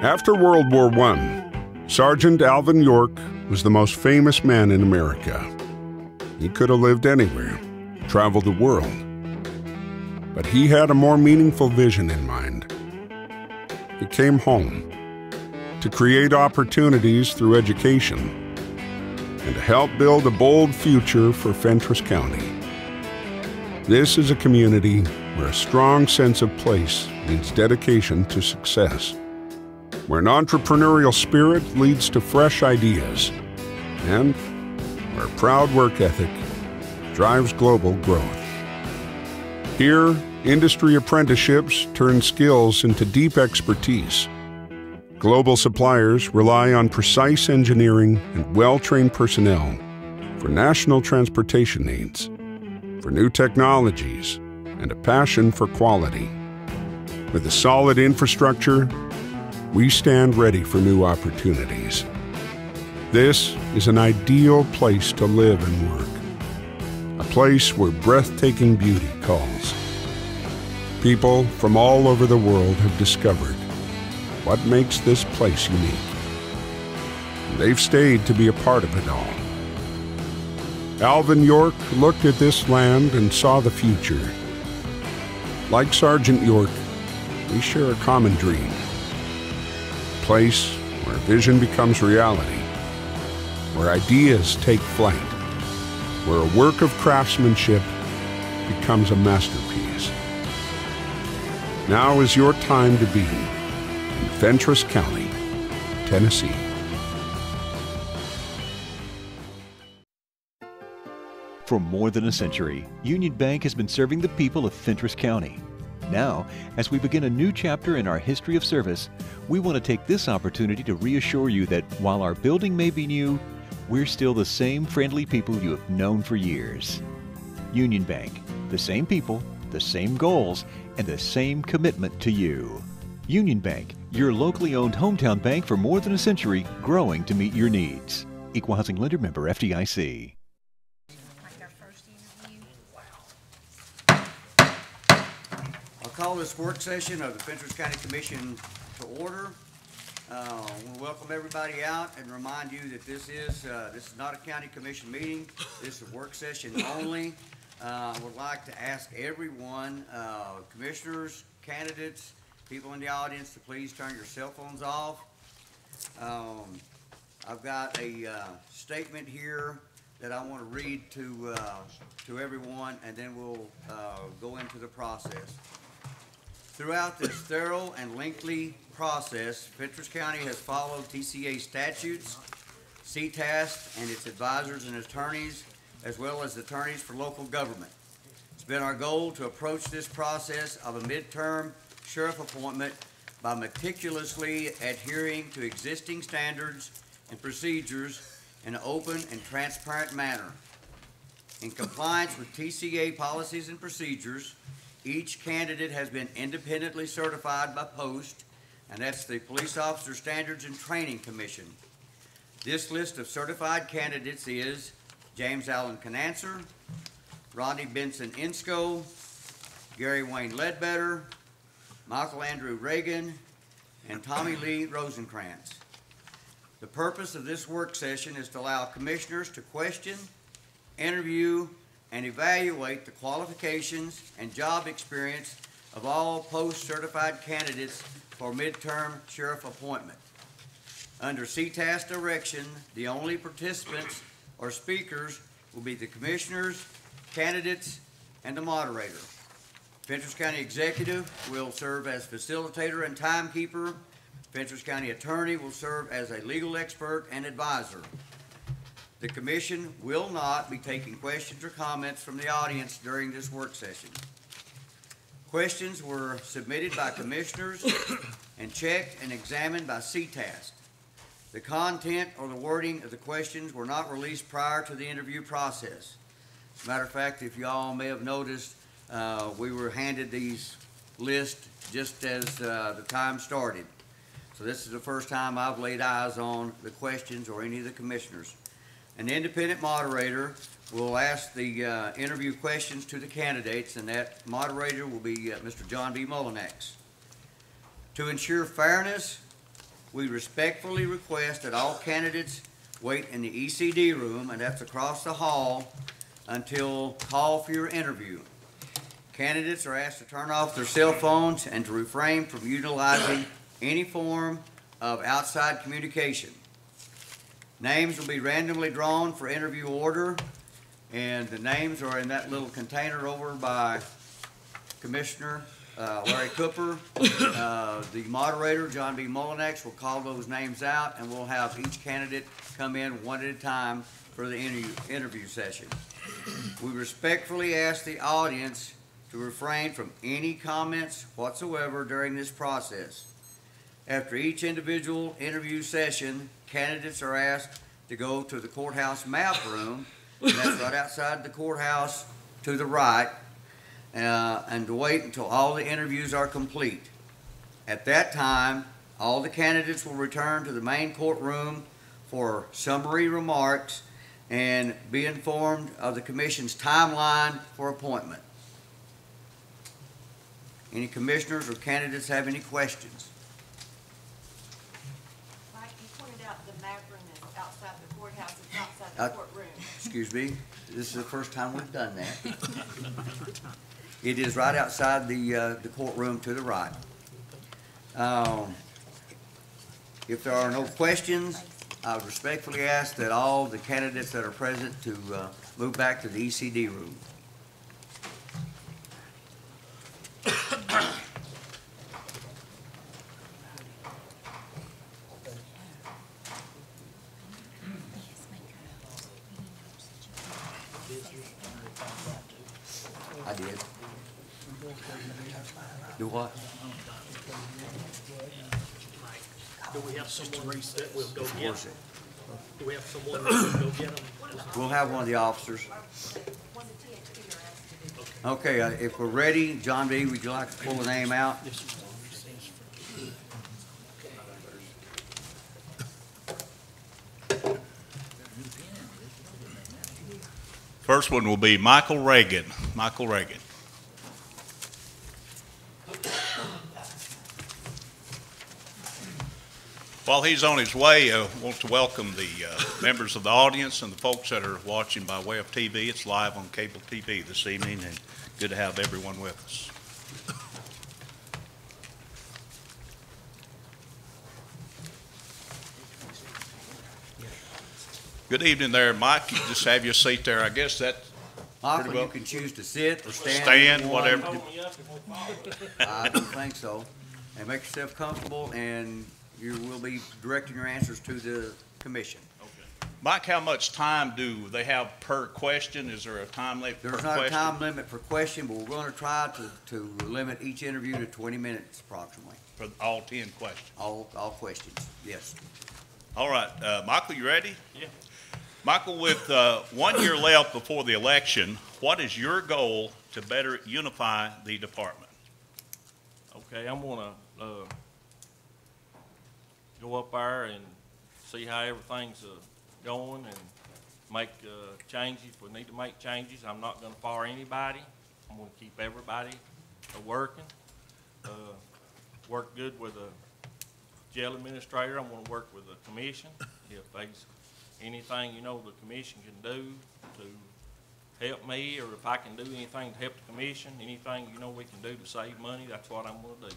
After World War I, Sergeant Alvin York was the most famous man in America. He could have lived anywhere, traveled the world. But he had a more meaningful vision in mind. He came home to create opportunities through education and to help build a bold future for Fentress County. This is a community where a strong sense of place means dedication to success, where an entrepreneurial spirit leads to fresh ideas, and where proud work ethic drives global growth. Here, industry apprenticeships turn skills into deep expertise. Global suppliers rely on precise engineering and well-trained personnel for national transportation needs, for new technologies, and a passion for quality. With a solid infrastructure, we stand ready for new opportunities. This is an ideal place to live and work, a place where breathtaking beauty calls. People from all over the world have discovered what makes this place unique. They've stayed to be a part of it all. Alvin York looked at this land and saw the future. Like Sergeant York, we share a common dream. A place where vision becomes reality, where ideas take flight, where a work of craftsmanship becomes a masterpiece. Now is your time to be in Fentress County, Tennessee. For more than a century, Union Bank has been serving the people of Fentress County. Now, as we begin a new chapter in our history of service, we want to take this opportunity to reassure you that while our building may be new, we're still the same friendly people you have known for years. Union Bank, the same people, the same goals, and the same commitment to you. Union Bank, your locally owned hometown bank for more than a century, growing to meet your needs. Equal Housing Lender Member FDIC. I'll call this work session of the Fentress County Commission to order. We'll welcome everybody out and remind you that this is not a county commission meeting. This is a work session only. I would like to ask everyone, commissioners, candidates, people in the audience, to please turn your cell phones off. I've got a statement here that I want to read to everyone, and then we'll go into the process. Throughout this thorough and lengthy process, Fentress County has followed TCA statutes, CTAS and its advisors and attorneys, as well as attorneys for local government. It's been our goal to approach this process of a midterm sheriff appointment by meticulously adhering to existing standards and procedures in an open and transparent manner. In compliance with TCA policies and procedures, each candidate has been independently certified by POST, and that's the Police Officer Standards and Training Commission. This list of certified candidates is James Allen Canancer, Rodney Benson Insco, Gary Wayne Ledbetter, Michael Andrew Reagan, and Tommy Lee Rosenkrantz. The purpose of this work session is to allow commissioners to question, interview, and evaluate the qualifications and job experience of all post-certified candidates for midterm sheriff appointment. Under CTAS direction, the only participants or speakers will be the commissioners, candidates, and the moderator. Fentress County Executive will serve as facilitator and timekeeper. Fentress County Attorney will serve as a legal expert and advisor. The Commission will not be taking questions or comments from the audience during this work session. Questions were submitted by commissioners and checked and examined by CTAS. The content or the wording of the questions were not released prior to the interview process. As a matter of fact, if you all may have noticed, we were handed these lists just as the time started. So this is the first time I've laid eyes on the questions or any of the commissioners. An independent moderator will ask the interview questions to the candidates, and that moderator will be Mr. John B. Mullinax. To ensure fairness, We respectfully request that all candidates wait in the ECD room, and that's across the hall, until call for your interview. Candidates are asked to turn off their cell phones and to refrain from utilizing any form of outside communication. Names will be randomly drawn for interview order, and the names are in that little container over by Commissioner Larry Cooper. The moderator, John B. Mullinex, will call those names out, and we'll have each candidate come in one at a time for the interview session. We respectfully ask the audience to refrain from any comments whatsoever during this process. After each individual interview session, candidates are asked to go to the courthouse map room, and that's right outside the courthouse to the right, and to wait until all the interviews are complete. At that time, all the candidates will return to the main courtroom for summary remarks and be informed of the commission's timeline for appointment. Any commissioners or candidates have any questions? Mike, you pointed out the map room is outside the courthouse, it's outside the courtroom. Excuse me, this is the first time we've done that. It is right outside the courtroom to the right. If there are no questions, I would respectfully ask that all the candidates that are present to move back to the ECD room. I did. Do what? Do we have someone that will go Of get course them? it. Do we have someone that will go get them? We'll have one of the officers. One of the THP are asked to do. Okay, if we're ready, John B., would you like to pull the name out? First one will be Michael Reagan. Michael Reagan. While he's on his way, I want to welcome the members of the audience and the folks that are watching by way of TV. It's live on cable TV this evening, and good to have everyone with us. Good evening there, Mike. You just have your seat there. I guess that Michael, well. you can choose to sit or stand. Stand, One. whatever. Hold me up, it won't fall. I don't think so. And make yourself comfortable, and you will be directing your answers to the commission. Mike, how much time do they have per question? Is there a time limit per There's question? not a time limit for question, but we're going to try to limit each interview to 20 minutes approximately. For all 10 questions. All questions, yes. All right, Michael, you ready? Yeah. Michael, with 1 year left before the election, what is your goal to better unify the department? Okay, I'm gonna, go up there and see how everything's, going and make, changes. If we need to make changes, I'm not gonna fire anybody. I'm gonna keep everybody working. Work good with the jail administrator. I'm gonna work with the commission. If there's anything, the commission can do to help me, or if I can do anything to help the commission, anything, we can do to save money, that's what I'm gonna do.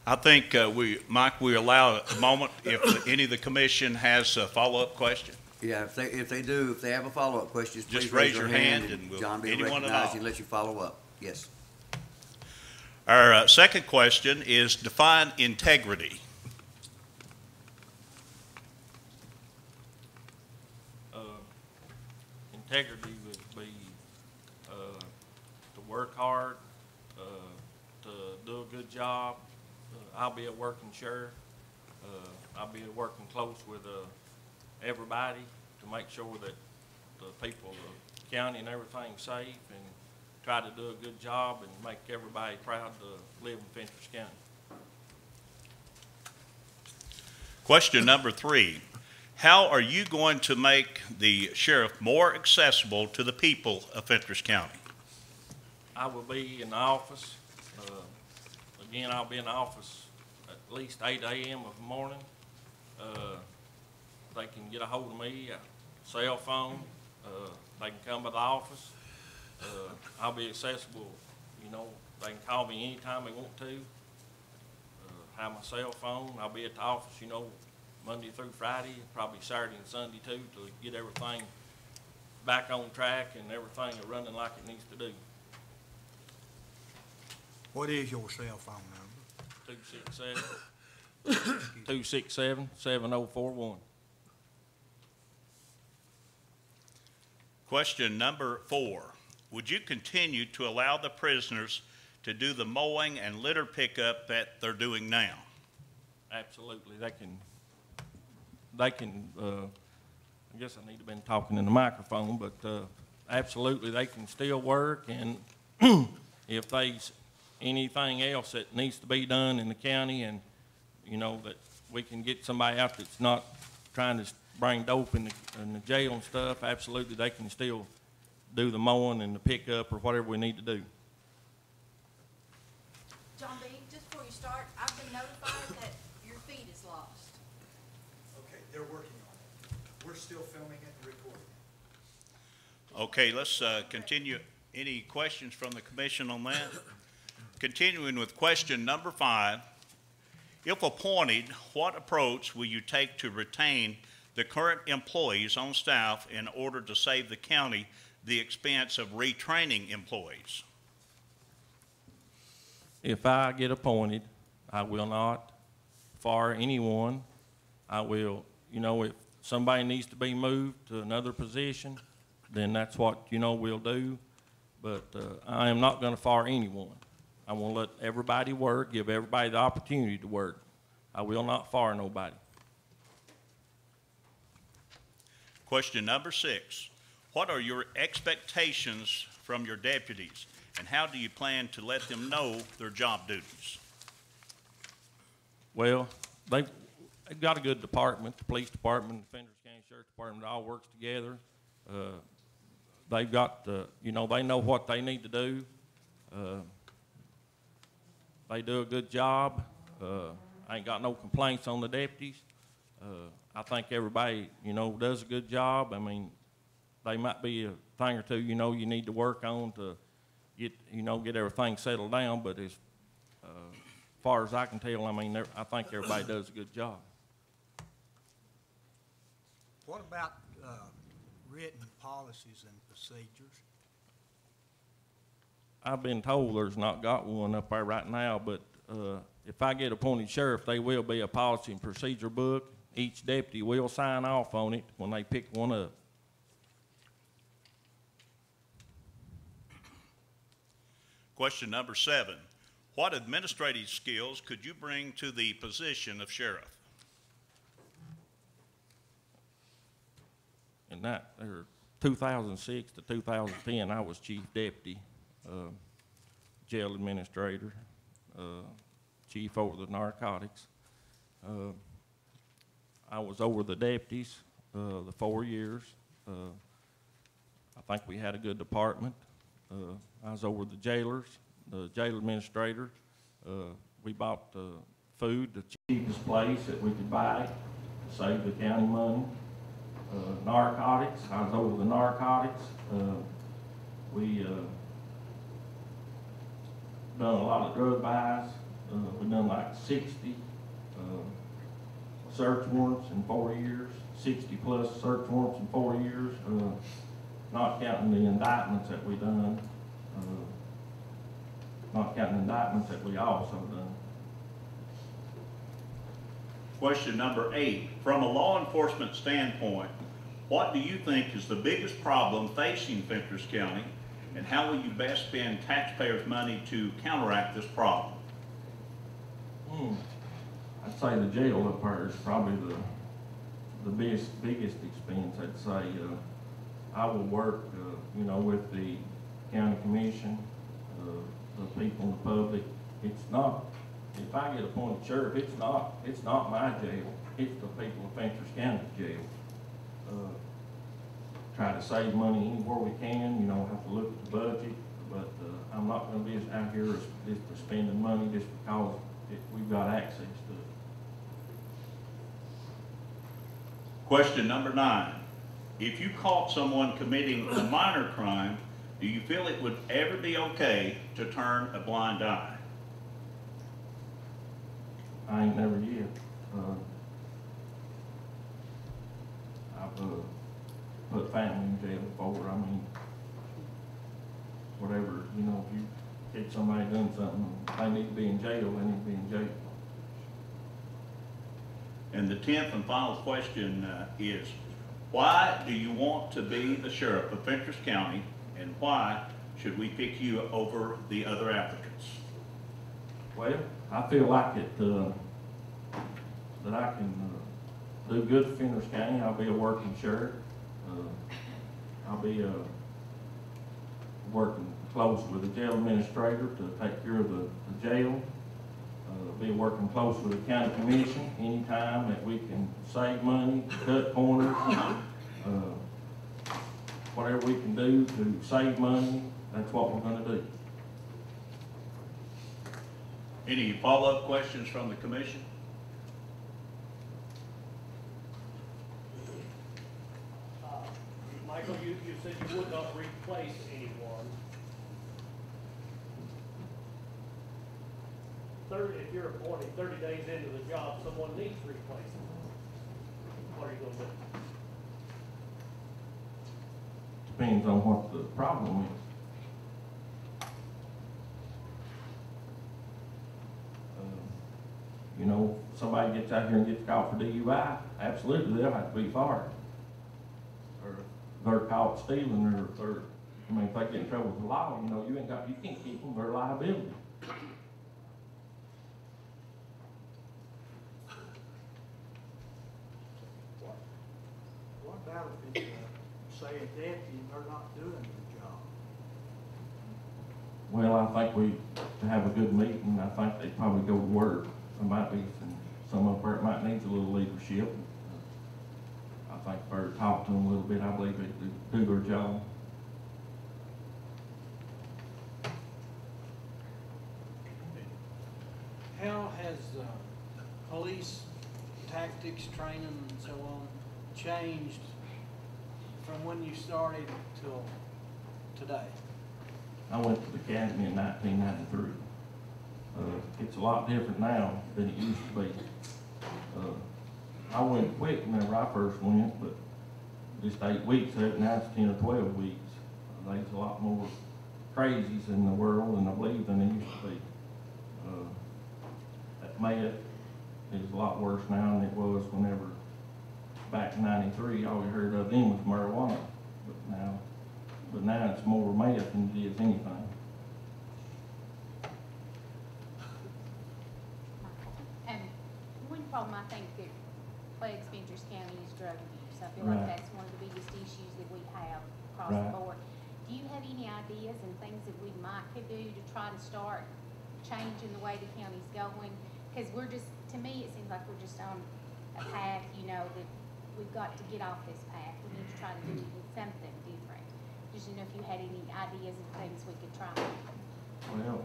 I think Mike, we allow a moment if any of the commission has a follow-up question. Yeah, if they have a follow-up question, please Just raise your hand, and we'll, John B. anyone at recognize all. you and let you follow up. Yes. Our second question is define integrity. Integrity would be, to work hard, to do a good job. I'll be a working sheriff. I'll be working close with, everybody to make sure that the people of the county and everything's safe, and try to do a good job and make everybody proud to live in Fentress County. Question number 3. How are you going to make the sheriff more accessible to the people of Fentress County? I will be in the office. Again, I'll be in the office at at least 8 a.m. of the morning. They can get a hold of me, cell phone. They can come by the office. I'll be accessible, you know, they can call me anytime they want to. Have my cell phone. I'll be at the office, you know, Monday through Friday, probably Saturday and Sunday too, to get everything back on track and everything running like it needs to do. What is your cell phone number? 267-7041. Question number 4. Would you continue to allow the prisoners to do the mowing and litter pickup that they're doing now? Absolutely, they can, I guess I need to have been talking in the microphone, but, absolutely, they can still work, and if there's anything else that needs to be done in the county, and, you know, that we can get somebody out that's not trying to bring dope in the jail and stuff, absolutely, they can still do the mowing and the pickup or whatever we need to do. John B., just before you start, I've been notified that your feed is lost. Okay, they're working on it. We're still filming it and recording it. Okay, let's continue. Any questions from the commission on that? Continuing with question number 5. If appointed, what approach will you take to retain the current employees on staff in order to save the county the expense of retraining employees? If I get appointed, I will not fire anyone. I will, you know, if somebody needs to be moved to another position, then that's what, you know, we'll do. But I am not going to fire anyone. I want to let everybody work, give everybody the opportunity to work. I will not fire nobody. Question number 6. What are your expectations from your deputies, and how do you plan to let them know their job duties? Well, they've got a good department, the police department, the Fentress County Sheriff's Department, all works together. They've got, you know, they know what they need to do. They do a good job. I ain't got no complaints on the deputies. I think everybody, you know, does a good job. I mean, they might be a thing or two, you know, you need to work on to get, you know, get everything settled down. But as far as I can tell, I mean, I think everybody does a good job. What about written policies and procedures? I've been told there's not got one up there right now, but if I get appointed sheriff, there will be a policy and procedure book. Each deputy will sign off on it when they pick one up. Question number 7. What administrative skills could you bring to the position of sheriff? In that, 2006 to 2010, I was chief deputy, jail administrator, chief over the narcotics. I was over the deputies the 4 years. I think we had a good department. I was over the jailers, the jail administrator. We bought food, the cheapest place that we could buy to save the county money. Narcotics, I was over the narcotics. We done a lot of drug buys. We done like 60 search warrants in 4 years, 60 plus search warrants in 4 years, not counting the indictments that we done, not counting the indictments that we also done. Question number 8. From a law enforcement standpoint, what do you think is the biggest problem facing Fentress County, and how will you best spend taxpayers' money to counteract this problem? I'd say the jail up there is probably the biggest expense. I'd say I will work, you know, with the county commission, the people in the public. It's not, if I get appointed sheriff, it's not my jail. It's the people of Fentress County jail. Try to save money anywhere we can, you know, have to look at the budget, but I'm not going to be out here just spending money just because we've got access to it. Question number 9. If you caught someone committing a minor crime, do you feel it would ever be okay to turn a blind eye? I ain't never yet. I've put family in jail before. I mean, whatever, you know, if you get somebody done something, they need to be in jail, they need to be in jail. And the 10th and final question is, why do you want to be the sheriff of Fentress County, and why should we pick you over the other applicants? Well, I feel like it, that I can do good for Fentress County. I'll be a working sheriff. I'll be working close with the jail administrator to take care of the jail. Be working close with the county commission anytime that we can save money, cut corners, whatever we can do to save money, that's what we're gonna do. Any follow-up questions from the commission? Michael, you said you would not replace anyone. 30, if you're appointed 30 days into the job, someone needs replacement. What are you gonna do? Depends on what the problem is. You know, somebody gets out here and gets caught for DUI, absolutely, they'll have to be fired. Or if they're caught stealing, or if they're, I mean, if they get in trouble with the law, you know, you can't keep them, they're liability. What about if it's, say, a deputy and they're not doing the job? Well, I think we, to have a good meeting, I think they'd probably go to work. There might be some up there that might need a little leadership. I think if I talk to them a little bit, I believe they'd do their job. How has police tactics, training, and so on changed from when you started till today? I went to the academy in 1993. It's a lot different now than it used to be. I went quick whenever I first went, but just 8 weeks of it, now it's 10 or 12 weeks. There's a lot more crazies in the world, and I believe, than there used to be. That meth is a lot worse now than it was whenever, back in 93, all we heard of then was marijuana. But now it's more meth than it is anything. And one problem I think that plagues Fentress County is drug abuse. I feel Right. like that's one of the biggest issues that we have across Right. the board. Do you have any ideas and things that we might could do to try to start changing the way the county's going? Because we're just, to me, it seems like we're just on a path, you know, that we've got to get off this path. We need to try to do something different. Just to know if you had any ideas and things we could try. Well,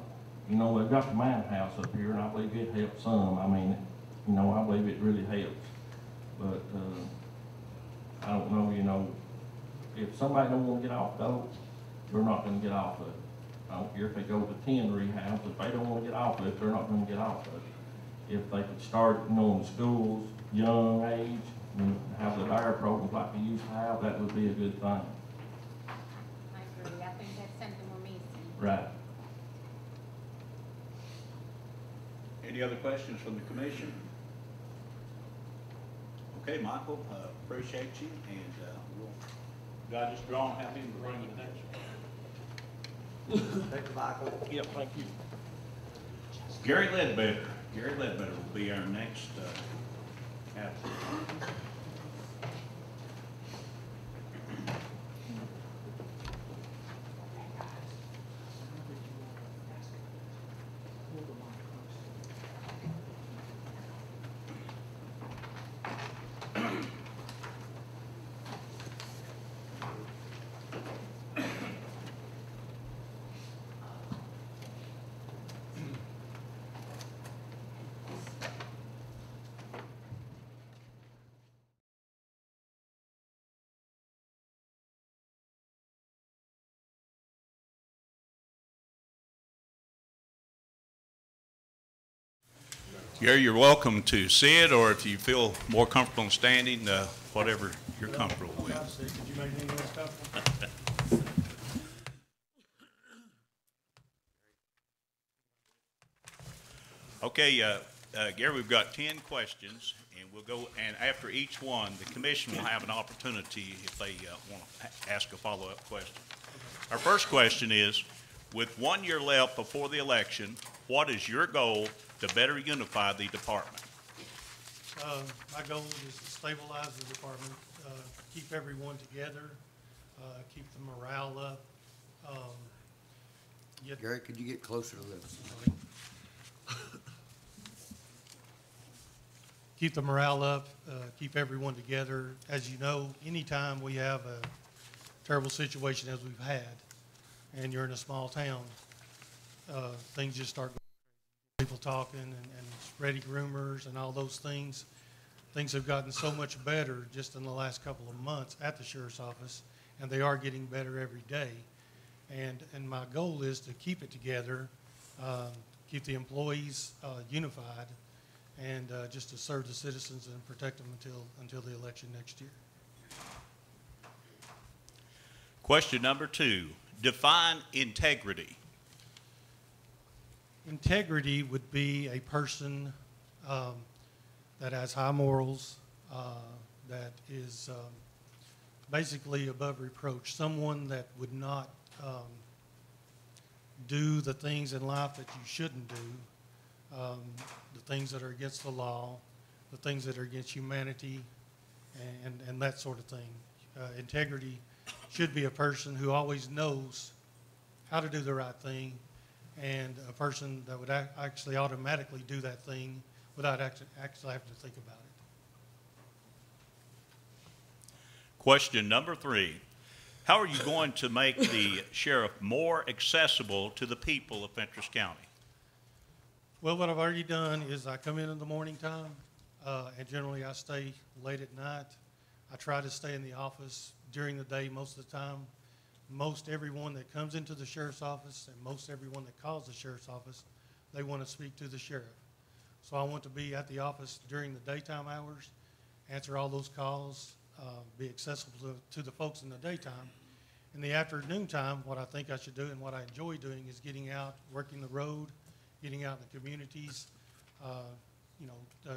you know, they've got the man house up here, and I believe it helps some. I mean, you know, I believe it really helps. But, I don't know, you know, if somebody don't want to get off though, they're not going to get off of it. I don't care if they go to 10 rehabs, if they don't want to get off of it, they're not going to get off of it. If they could start, you know, in schools, young age, and have the DARE programs like they used to have, that would be a good thing. I agree. I think that's something we're missing. Right. Any other questions from the commission? Okay, Michael, appreciate you, and got this drawn, have him bring it next. Thank you, Michael. Yep, thank you. Gary Ledbetter. Gary Ledbetter will be our next applicant. Gary, you're welcome to sit, or if you feel more comfortable standing, whatever you're comfortable with. Could you make anything else comfortable? Okay, Gary, we've got 10 questions, and we'll go, and after each one, the commission will have an opportunity if they want to ask a follow-up question. Our first question is, with 1 year left before the election, what is your goal to better unify the department? My goal is to stabilize the department, keep everyone together, keep the morale up. Gary, could you get closer to this? Keep the morale up, keep everyone together. As you know, anytime we have a terrible situation as we've had, and you're in a small town, things just start going, people talking and spreading rumors and all those things. Things have gotten so much better just in the last couple of months at the sheriff's office, and they are getting better every day. And my goal is to keep it together, keep the employees unified, and just to serve the citizens and protect them until the election next year. Question number 2, define integrity. Integrity would be a person that has high morals, that is basically above reproach, someone that would not do the things in life that you shouldn't do, the things that are against the law, the things that are against humanity, and that sort of thing. Integrity should be a person who always knows how to do the right thing, and a person that would actually automatically do that thing without actually having to think about it. Question number 3, how are you going to make the sheriff more accessible to the people of Fentress County? Well, what I've already done is I come in the morning time, and generally I stay late at night. I try to stay in the office during the day most of the time. Most everyone that comes into the sheriff's office and most everyone that calls the sheriff's office, they want to speak to the sheriff. So I want to be at the office during the daytime hours, answer all those calls, be accessible to the folks in the daytime. In the afternoon time, what I think I should do and what I enjoy doing is getting out, working the road, getting out in the communities,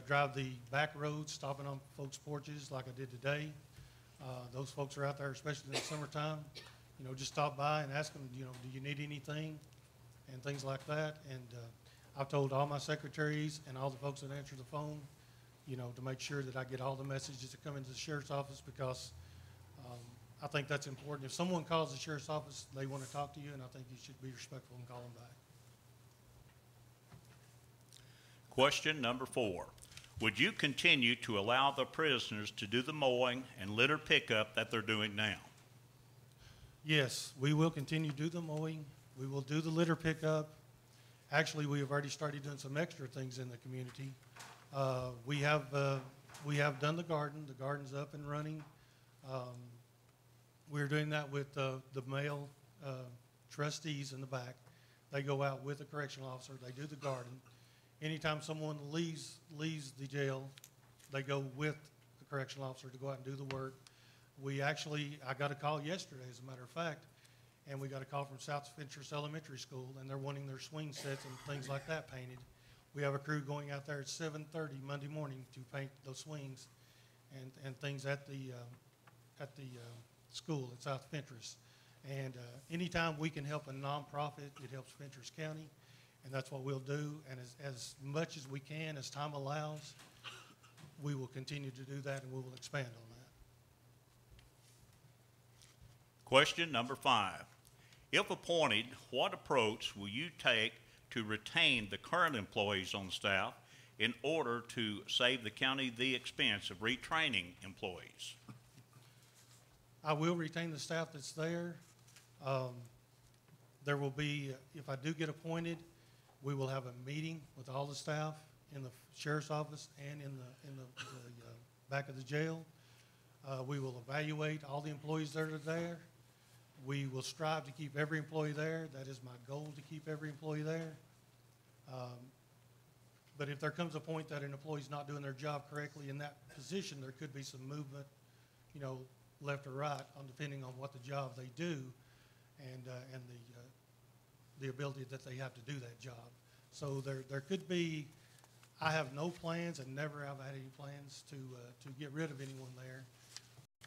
drive the back roads, stopping on folks' porches like I did today. Those folks are out there, especially in the summertime. Just stop by and ask them, do you need anything, and things like that. And I've told all my secretaries and all the folks that answer the phone, to make sure that I get all the messages that come into the sheriff's office, because I think that's important. If someone calls the sheriff's office, they want to talk to you, and I think you should be respectful and call them back. Question number 4, would you continue to allow the prisoners to do the mowing and litter pickup that they're doing now? Yes, we will continue to do the mowing. We will do the litter pickup. Actually, we have already started doing some extra things in the community. We have done the garden. The garden's up and running. We're doing that with the male trustees in the back. They go out with the correctional officer. They do the garden. Anytime someone leaves the jail, they go with the correctional officer to go out and do the work. I got a call yesterday, as a matter of fact, and we got a call from South Fentress Elementary School, and they're wanting their swing sets and things like that painted. We have a crew going out there at 7:30 Monday morning to paint those swings and things at the school at South Fentress. And anytime we can help a nonprofit, it helps Fentress County, and that's what we'll do. And as much as we can, as time allows, we will continue to do that, and we will expand on that. Question number 5, if appointed, what approach will you take to retain the current employees on staff in order to save the county the expense of retraining employees? I will retain the staff that's there. There will be, if I do get appointed, we will have a meeting with all the staff in the sheriff's office and in the back of the jail. We will evaluate all the employees that are there. We will strive to keep every employee there. That is my goal, to keep every employee there. But if there comes a point that an employee's not doing their job correctly in that position, there could be some movement, you know, left or right, on depending on what the job they do and the ability that they have to do that job. So there could be, I have no plans and never have had any plans to get rid of anyone there.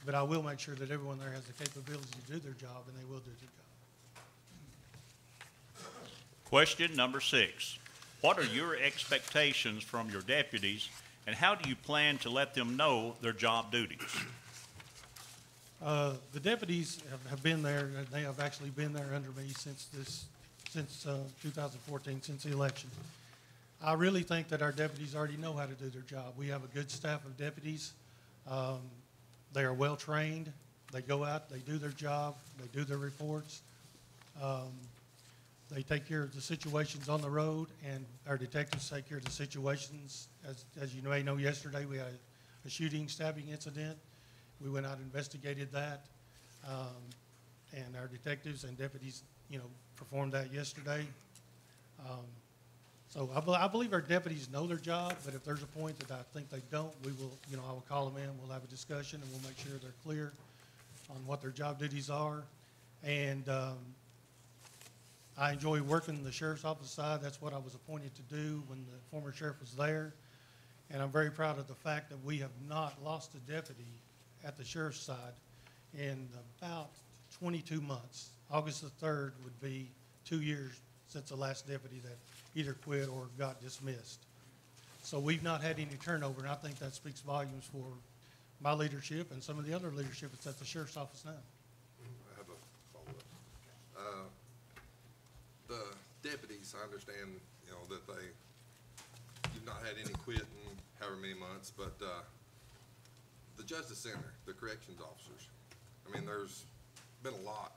But I will make sure that everyone there has the capability to do their job, and they will do their job. Question number 6. What are your expectations from your deputies, and how do you plan to let them know their job duties? The deputies have been there, and they have actually been there under me since 2014, since the election. I really think that our deputies already know how to do their job. We have a good staff of deputies. They are well trained. They go out, they do their job, they do their reports. They take care of the situations on the road, and our detectives take care of the situations. As you may know, yesterday we had a shooting, stabbing incident. We went out and investigated that, and our detectives and deputies, you know, performed that yesterday. So I believe our deputies know their job, but if there's a point that I think they don't, we will, you know, I will call them in, we'll have a discussion, and we'll make sure they're clear on what their job duties are. And I enjoy working the sheriff's office side. That's what I was appointed to do when the former sheriff was there. And I'm very proud of the fact that we have not lost a deputy at the sheriff's side in about 22 months. August the 3rd would be 2 years since the last deputy that either quit or got dismissed. So we've not had any turnover, and I think that speaks volumes for my leadership and some of the other leadership that's at the sheriff's office now. I have a follow-up. The deputies, I understand, you know, that you've not had any quit in however many months, but the Justice Center, the corrections officers, I mean, there's been a lot.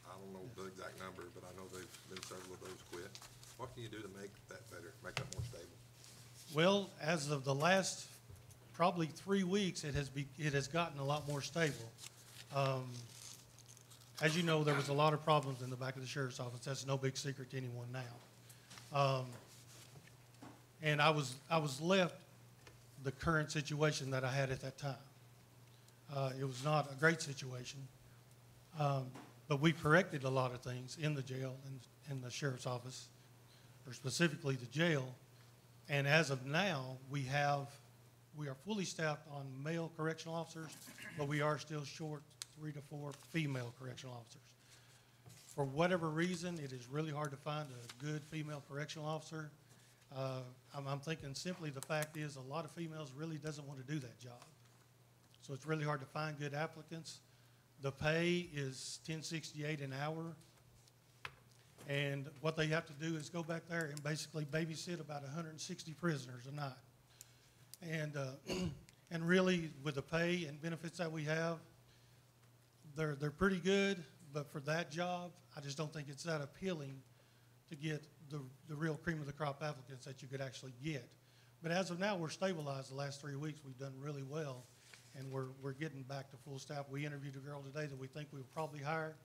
I don't know the exact number, but I know there's been several of those quit. What can you do to make that better, make that more stable? Well, as of the last probably 3 weeks, it has gotten a lot more stable. As you know, there was a lot of problems in the back of the sheriff's office. That's no big secret to anyone now. And I was left the current situation that I had at that time. It was not a great situation, but we corrected a lot of things in the jail and in the sheriff's office, or specifically the jail. And as of now, we are fully staffed on male correctional officers, but we are still short 3 to 4 female correctional officers. For whatever reason, it is really hard to find a good female correctional officer. I'm thinking simply the fact is a lot of females really doesn't want to do that job. So it's really hard to find good applicants. The pay is $10.68 an hour. And what they have to do is go back there and basically babysit about 160 prisoners a night. And really, with the pay and benefits that we have, they're pretty good, but for that job, I just don't think it's that appealing to get the real cream of the crop applicants that you could actually get. But as of now, we're stabilized. The last 3 weeks, we've done really well, and we're getting back to full staff. We interviewed a girl today that we think we will probably hire,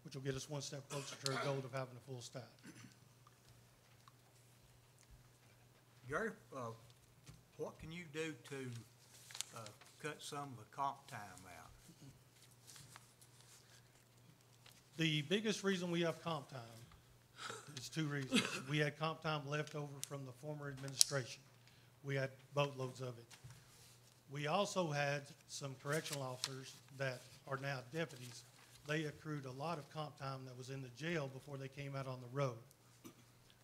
which will get us one step closer to our goal of having a full staff. Gary, what can you do to cut some of the comp time out? The biggest reason we have comp time is 2 reasons. We had comp time left over from the former administration. We had boatloads of it. We also had some correctional officers that are now deputies. They accrued a lot of comp time that was in the jail before they came out on the road.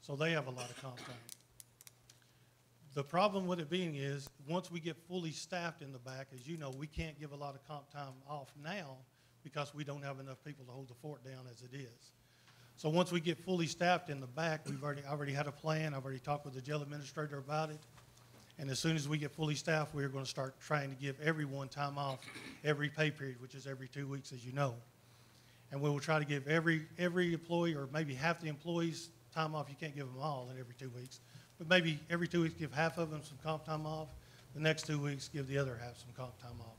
So they have a lot of comp time. The problem with it being is, once we get fully staffed in the back, as you know, we can't give a lot of comp time off now because we don't have enough people to hold the fort down as it is. So once we get fully staffed in the back, I already had a plan. I've already talked with the jail administrator about it. And as soon as we get fully staffed, we're going to start trying to give everyone time off every pay period, which is every 2 weeks, as you know. And we will try to give every employee, or maybe half the employees, time off. You can't give them all in every 2 weeks. But maybe every 2 weeks, give half of them some comp time off. The next 2 weeks, give the other half some comp time off.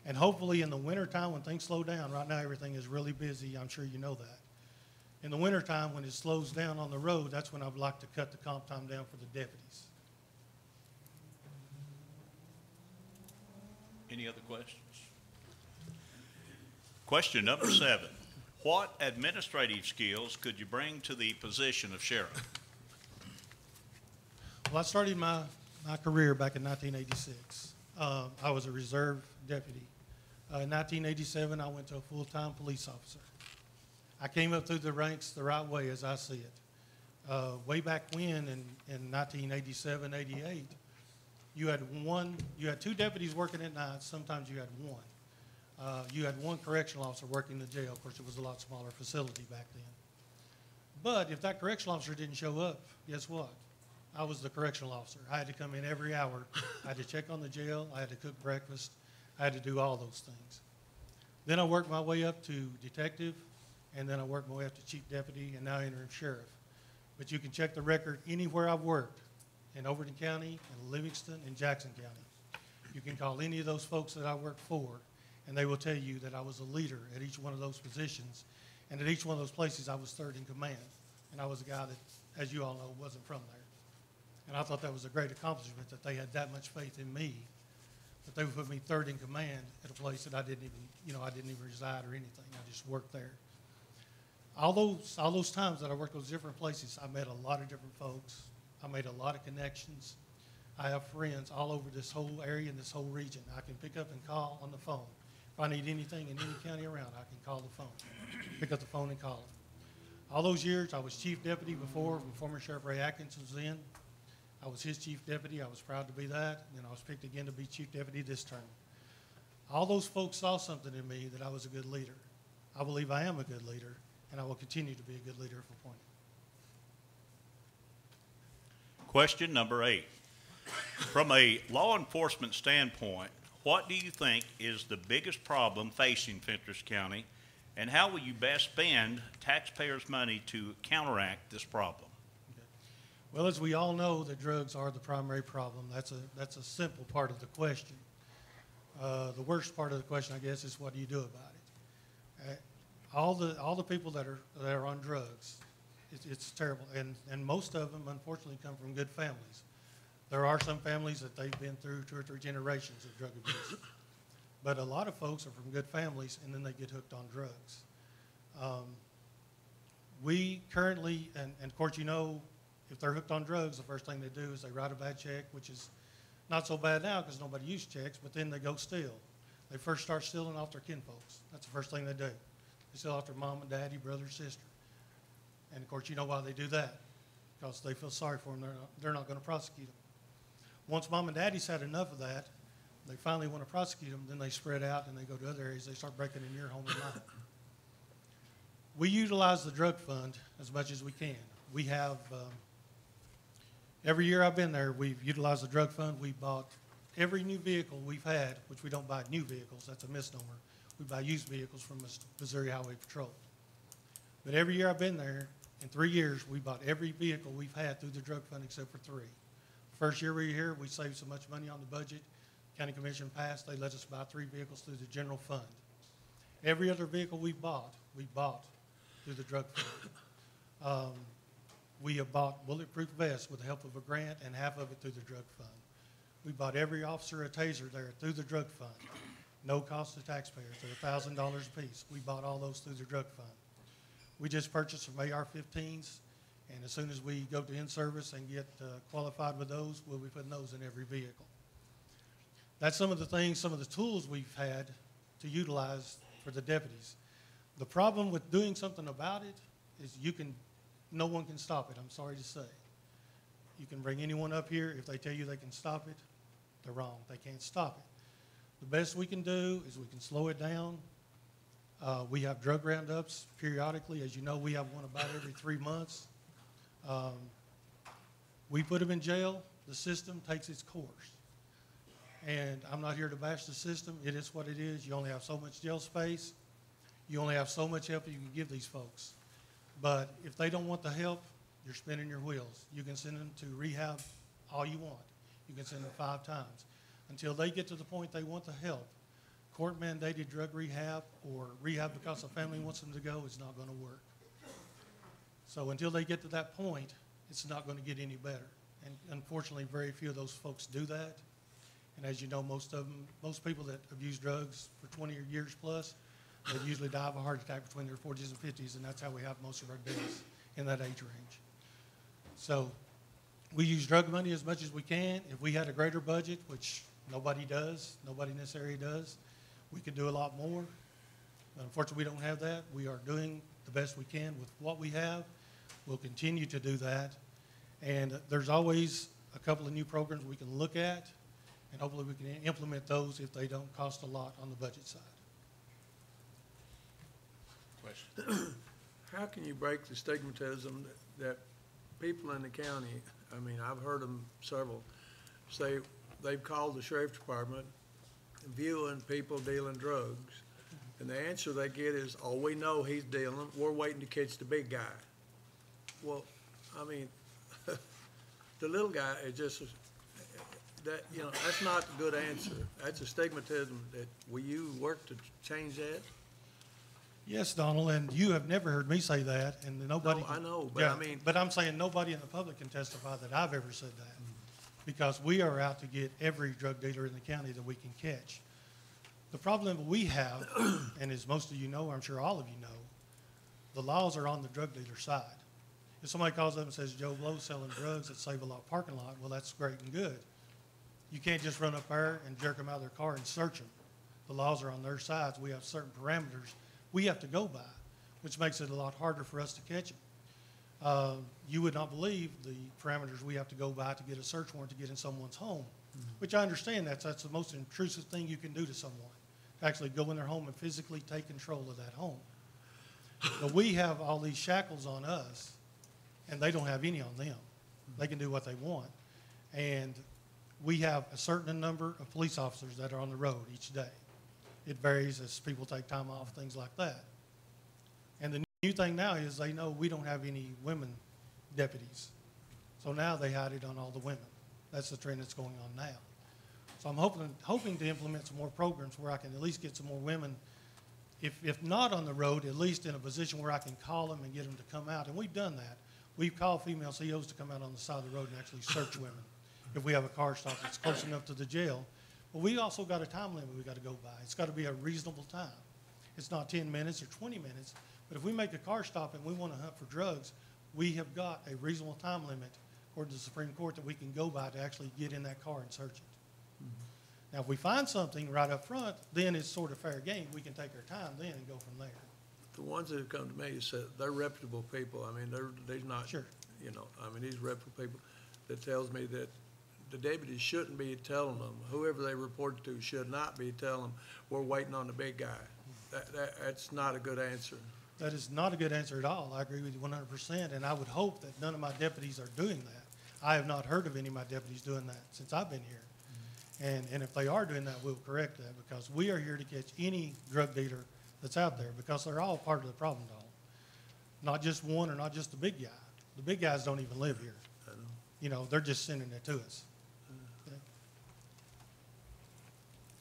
And hopefully in the wintertime, when things slow down, right now everything is really busy. I'm sure you know that. In the wintertime, when it slows down on the road, that's when I'd like to cut the comp time down for the deputies. Any other questions? Question number 7. What administrative skills could you bring to the position of sheriff? Well, I started my career back in 1986. I was a reserve deputy. In 1987, I went to a full-time police officer. I came up through the ranks the right way, as I see it. Way back when, in 1987, 88, you had 2 deputies working at night. Sometimes you had 1. You had 1 correctional officer working the jail. Of course, it was a lot smaller facility back then. But if that correctional officer didn't show up, guess what? I was the correctional officer. I had to come in every hour. I had to check on the jail. I had to cook breakfast. I had to do all those things. Then I worked my way up to detective, and then I worked my way up to chief deputy, and now interim sheriff. But you can check the record anywhere I've worked, in Overton County, in Livingston, in Jackson County. You can call any of those folks that I worked for, and they will tell you that I was a leader at each one of those positions. And at each one of those places, I was 3rd in command. And I was a guy that, as you all know, wasn't from there. And I thought that was a great accomplishment, that they had that much faith in me, that they would put me 3rd in command at a place that I didn't even reside or anything. I just worked there. All those times that I worked those different places, I met a lot of different folks. I made a lot of connections. I have friends all over this whole area and this whole region. I can pick up and call on the phone. If I need anything in any county around, I can call the phone, pick up the phone and call them. All those years, I was chief deputy before, when former Sheriff Ray Atkins was in. I was his chief deputy. I was proud to be that. And then I was picked again to be chief deputy this term. All those folks saw something in me that I was a good leader. I believe I am a good leader, and I will continue to be a good leader if appointed. Question number 8. From a law enforcement standpoint, what do you think is the biggest problem facing Fentress County, and how will you best spend taxpayers' money to counteract this problem? Well, as we all know, that drugs are the primary problem. That's a simple part of the question. The worst part of the question, I guess, is what do you do about it? All the people that are on drugs, it's terrible, and most of them, unfortunately, come from good families. There are some families that they've been through 2 or 3 generations of drug abuse, but a lot of folks are from good families, and then they get hooked on drugs. We currently, and of course, you know, if they're hooked on drugs, the first thing they do is they write a bad check, which is not so bad now because nobody uses checks, but then they go steal. They first start stealing off their kinfolks. That's the first thing they do. They steal off their mom and daddy, brother, sister. And of course, you know why they do that, because they feel sorry for them. They're not going to prosecute them. Once mom and daddy's had enough of that, they finally want to prosecute them, then they spread out and they go to other areas. They start breaking in your home and mine. We utilize the drug fund as much as we can. We have, every year I've been there, we've utilized the drug fund. We bought every new vehicle we've had, which we don't buy new vehicles, that's a misnomer. We buy used vehicles from Missouri Highway Patrol. But every year I've been there, in 3 years, we bought every vehicle we've had through the drug fund except for 3. First year we were here, we saved so much money on the budget. County Commission passed, they let us buy 3 vehicles through the general fund. Every other vehicle we bought through the drug fund. We have bought bulletproof vests with the help of a grant, and half of it through the drug fund. We bought every officer a taser there through the drug fund. No cost to taxpayers. They're $1,000 a piece. We bought all those through the drug fund. We just purchased some AR-15s, and as soon as we go to in-service and get qualified with those, we'll be putting those in every vehicle. That's some of the things, some of the tools we've had to utilize for the deputies. The problem with doing something about it is no one can stop it, I'm sorry to say. You can bring anyone up here. If they tell you they can stop it, they're wrong. They can't stop it. The best we can do is we can slow it down. We have drug roundups periodically. As you know, we have one about every 3 months. We put them in jail. The system takes its course. And I'm not here to bash the system. It is what it is. You only have so much jail space. You only have so much help you can give these folks. But if they don't want the help, you're spinning your wheels. You can send them to rehab all you want. You can send them 5 times. Until they get to the point they want the help, court-mandated drug rehab or rehab because a family wants them to go is not going to work. So until they get to that point, it's not going to get any better. And unfortunately, very few of those folks do that. And as you know, most people that have used drugs for 20 years plus, they usually die of a heart attack between their 40s and 50s, and that's how we have most of our deaths in that age range. So we use drug money as much as we can. If we had a greater budget, which nobody does, nobody in this area does, we could do a lot more. But unfortunately, we don't have that. We are doing the best we can with what we have. We'll continue to do that. And there's always a couple of new programs we can look at, and hopefully we can implement those if they don't cost a lot on the budget side. Question. How can you break the stigmatism that people in the county, I mean, I've heard them several, say they've called the sheriff's department viewing people dealing drugs, and the answer they get is, oh, we know he's dealing, we're waiting to catch the big guy. Well, I mean, the little guy is just, that, you know, that's not a good answer. That's a stigmatism. Will you work to change that? Yes, Donald, and you have never heard me say that, and nobody. No, I know, but yeah, I mean. But I'm saying nobody in the public can testify that I've ever said that, because we are out to get every drug dealer in the county that we can catch. The problem we have, and as most of you know, I'm sure all of you know, the laws are on the drug dealer side. If somebody calls up and says Joe Blow's selling drugs at Save-A-Lot parking lot, well, that's great and good. You can't just run up there and jerk them out of their car and search them. The laws are on their sides. We have certain parameters we have to go by, which makes it a lot harder for us to catch them. You would not believe the parameters we have to go by to get a search warrant to get in someone's home, which I understand that's the most intrusive thing you can do to someone, to actually go in their home and physically take control of that home. But we have all these shackles on us, and they don't have any on them. They can do what they want. And we have a certain number of police officers that are on the road each day. It varies as people take time off, things like that. And the new thing now is they know we don't have any women deputies. So now they hide it on all the women. That's the trend that's going on now. So I'm hoping to implement some more programs where I can at least get some more women, if not on the road, at least in a position where I can call them and get them to come out. And we've done that. We've called female CEOs to come out on the side of the road and actually search women if we have a car stop that's close enough to the jail. But we also got a time limit we got to go by. It's got to be a reasonable time. It's not 10 minutes or 20 minutes. But if we make a car stop and we want to hunt for drugs, we have got a reasonable time limit, according to the Supreme Court, that we can go by to actually get in that car and search it. Now, if we find something right up front, then it's sort of fair game. We can take our time then and go from there. The ones that have come to me said they're reputable people. I mean, they're not, Sure. you know, I mean, these reputable people that tells me that the deputies shouldn't be telling them, whoever they report to should not be telling them, we're waiting on the big guy. That's not a good answer. That is not a good answer at all. I agree with you 100%, and I would hope that none of my deputies are doing that. I have not heard of any of my deputies doing that since I've been here. And if they are doing that, we'll correct that, because we are here to catch any drug dealer that's out there, because they're all part of the problem, Donald. Not just one or not just the big guy. The big guys don't even live here. You know, they're just sending it to us.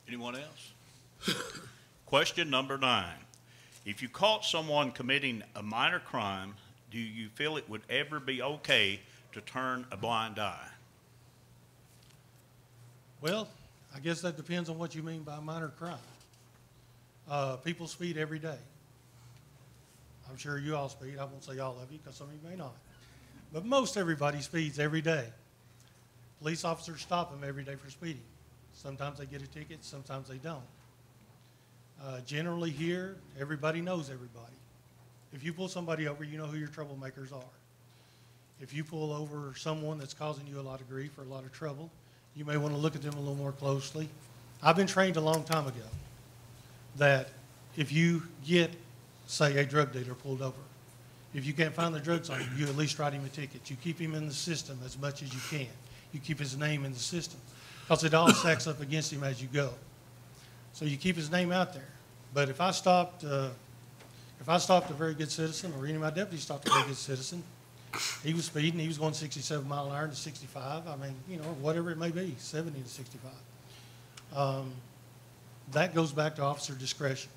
Anyone else? Question number 9. If you caught someone committing a minor crime, do you feel it would ever be okay to turn a blind eye? Well, I guess that depends on what you mean by minor crime. People speed every day. I'm sure you all speed. I won't say all of you, because some of you may not. But most everybody speeds every day. Police officers stop them every day for speeding. Sometimes they get a ticket, sometimes they don't. Generally here, everybody knows everybody. If you pull somebody over, you know who your troublemakers are. If you pull over someone that's causing you a lot of grief or a lot of trouble, you may want to look at them a little more closely. I've been trained a long time ago that if you get, say, a drug dealer pulled over, if you can't find the drugs on him, you at least write him a ticket. You keep him in the system as much as you can. You keep his name in the system, because it all stacks up against him as you go. So you keep his name out there. But if I stopped a very good citizen, or any of my deputies stopped a very good citizen, he was speeding, he was going 67 miles an hour to 65, I mean, you know, whatever it may be, 70 to 65. That goes back to officer discretion.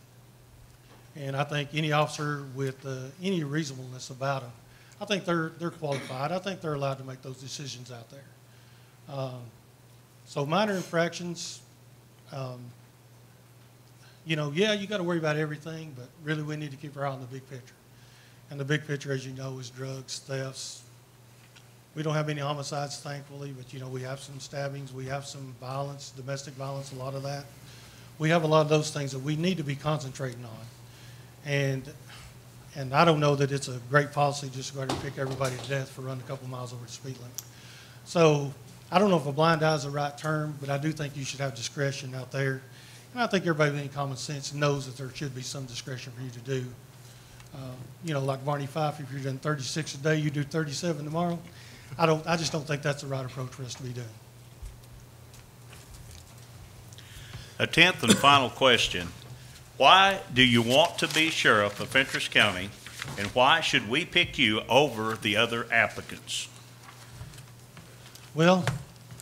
And I think any officer with any reasonableness about them, I think they're qualified. I think they're allowed to make those decisions out there. So minor infractions, you know, yeah, you got to worry about everything, but really we need to keep our eye on the big picture. And the big picture, as you know, is drugs, thefts. We don't have any homicides, thankfully, but, you know, we have some stabbings, we have some violence, domestic violence, a lot of that. We have a lot of those things that we need to be concentrating on. And I don't know that it's a great policy just to go ahead and pick everybody to death for running a couple miles over the speed limit. So I don't know if a blind eye is the right term, but I do think you should have discretion out there. And I think everybody with any common sense knows that there should be some discretion for you to do. You know, like Barney Fife, if you're doing 36 a day, you do 37 tomorrow. I just don't think that's the right approach for us to be doing. A 10th and final question. Why do you want to be sheriff of Fentress County, and why should we pick you over the other applicants? Well,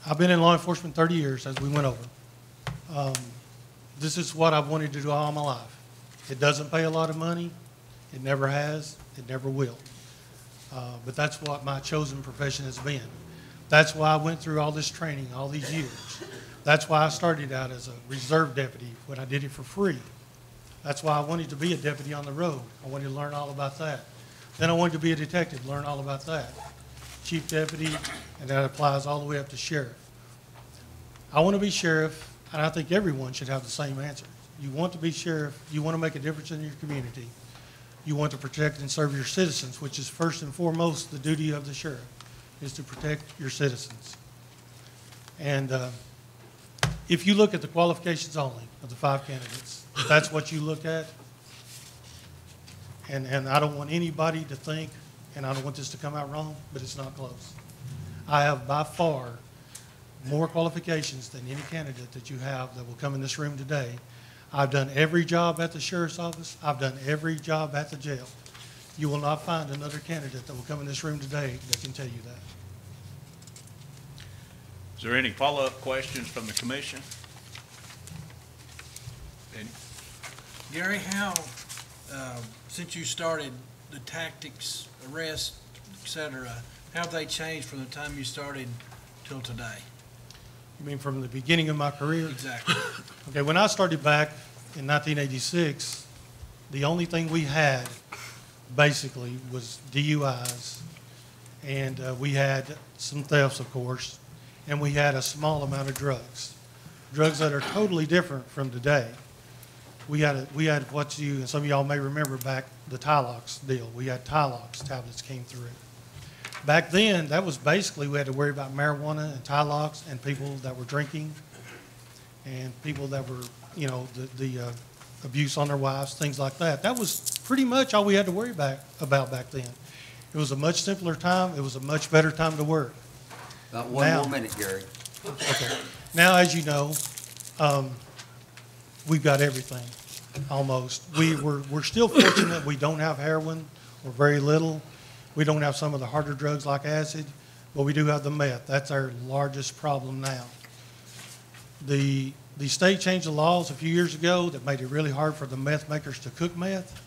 I've been in law enforcement 30 years, as we went over. This is what I've wanted to do all my life. It doesn't pay a lot of money. It never has. It never will. But that's what my chosen profession has been. That's why I went through all this training all these years. That's why I started out as a reserve deputy when I did it for free. That's why I wanted to be a deputy on the road. I wanted to learn all about that. Then I wanted to be a detective, learn all about that. Chief deputy, and that applies all the way up to sheriff. I want to be sheriff, and I think everyone should have the same answer. You want to be sheriff, you want to make a difference in your community. You want to protect and serve your citizens, which is first and foremost the duty of the sheriff, is to protect your citizens. And if you look at the qualifications only of the 5 candidates, if that's what you look at, and I don't want anybody to think, and I don't want this to come out wrong, but it's not close. I have by far more qualifications than any candidate that you have that will come in this room today. I've done every job at the sheriff's office. I've done every job at the jail. You will not find another candidate that will come in this room today that can tell you that. Is there any follow-up questions from the commission? Any? Gary, how, since you started the tactics, arrest, et cetera, how have they changed from the time you started till today? You mean from the beginning of my career? Exactly. Okay, when I started back in 1986, the only thing we had basically was DUIs, and we had some thefts, of course, and we had a small amount of drugs that are totally different from today. We had what you, and some of y'all may remember back, the Tylox deal. We had Tylox tablets came through. Back then, that was basically, we had to worry about marijuana and Tylox and people that were drinking and people that were, you know, the abuse on their wives, things like that. That was pretty much all we had to worry about back then. It was a much simpler time. It was a much better time to work. About one more minute, Gary. Okay. Now, as you know, we've got everything, almost. We're still fortunate we don't have heroin, or very little. We don't have some of the harder drugs like acid, but we do have the meth. That's our largest problem now. The state changed the laws a few years ago that made it really hard for the meth makers to cook meth.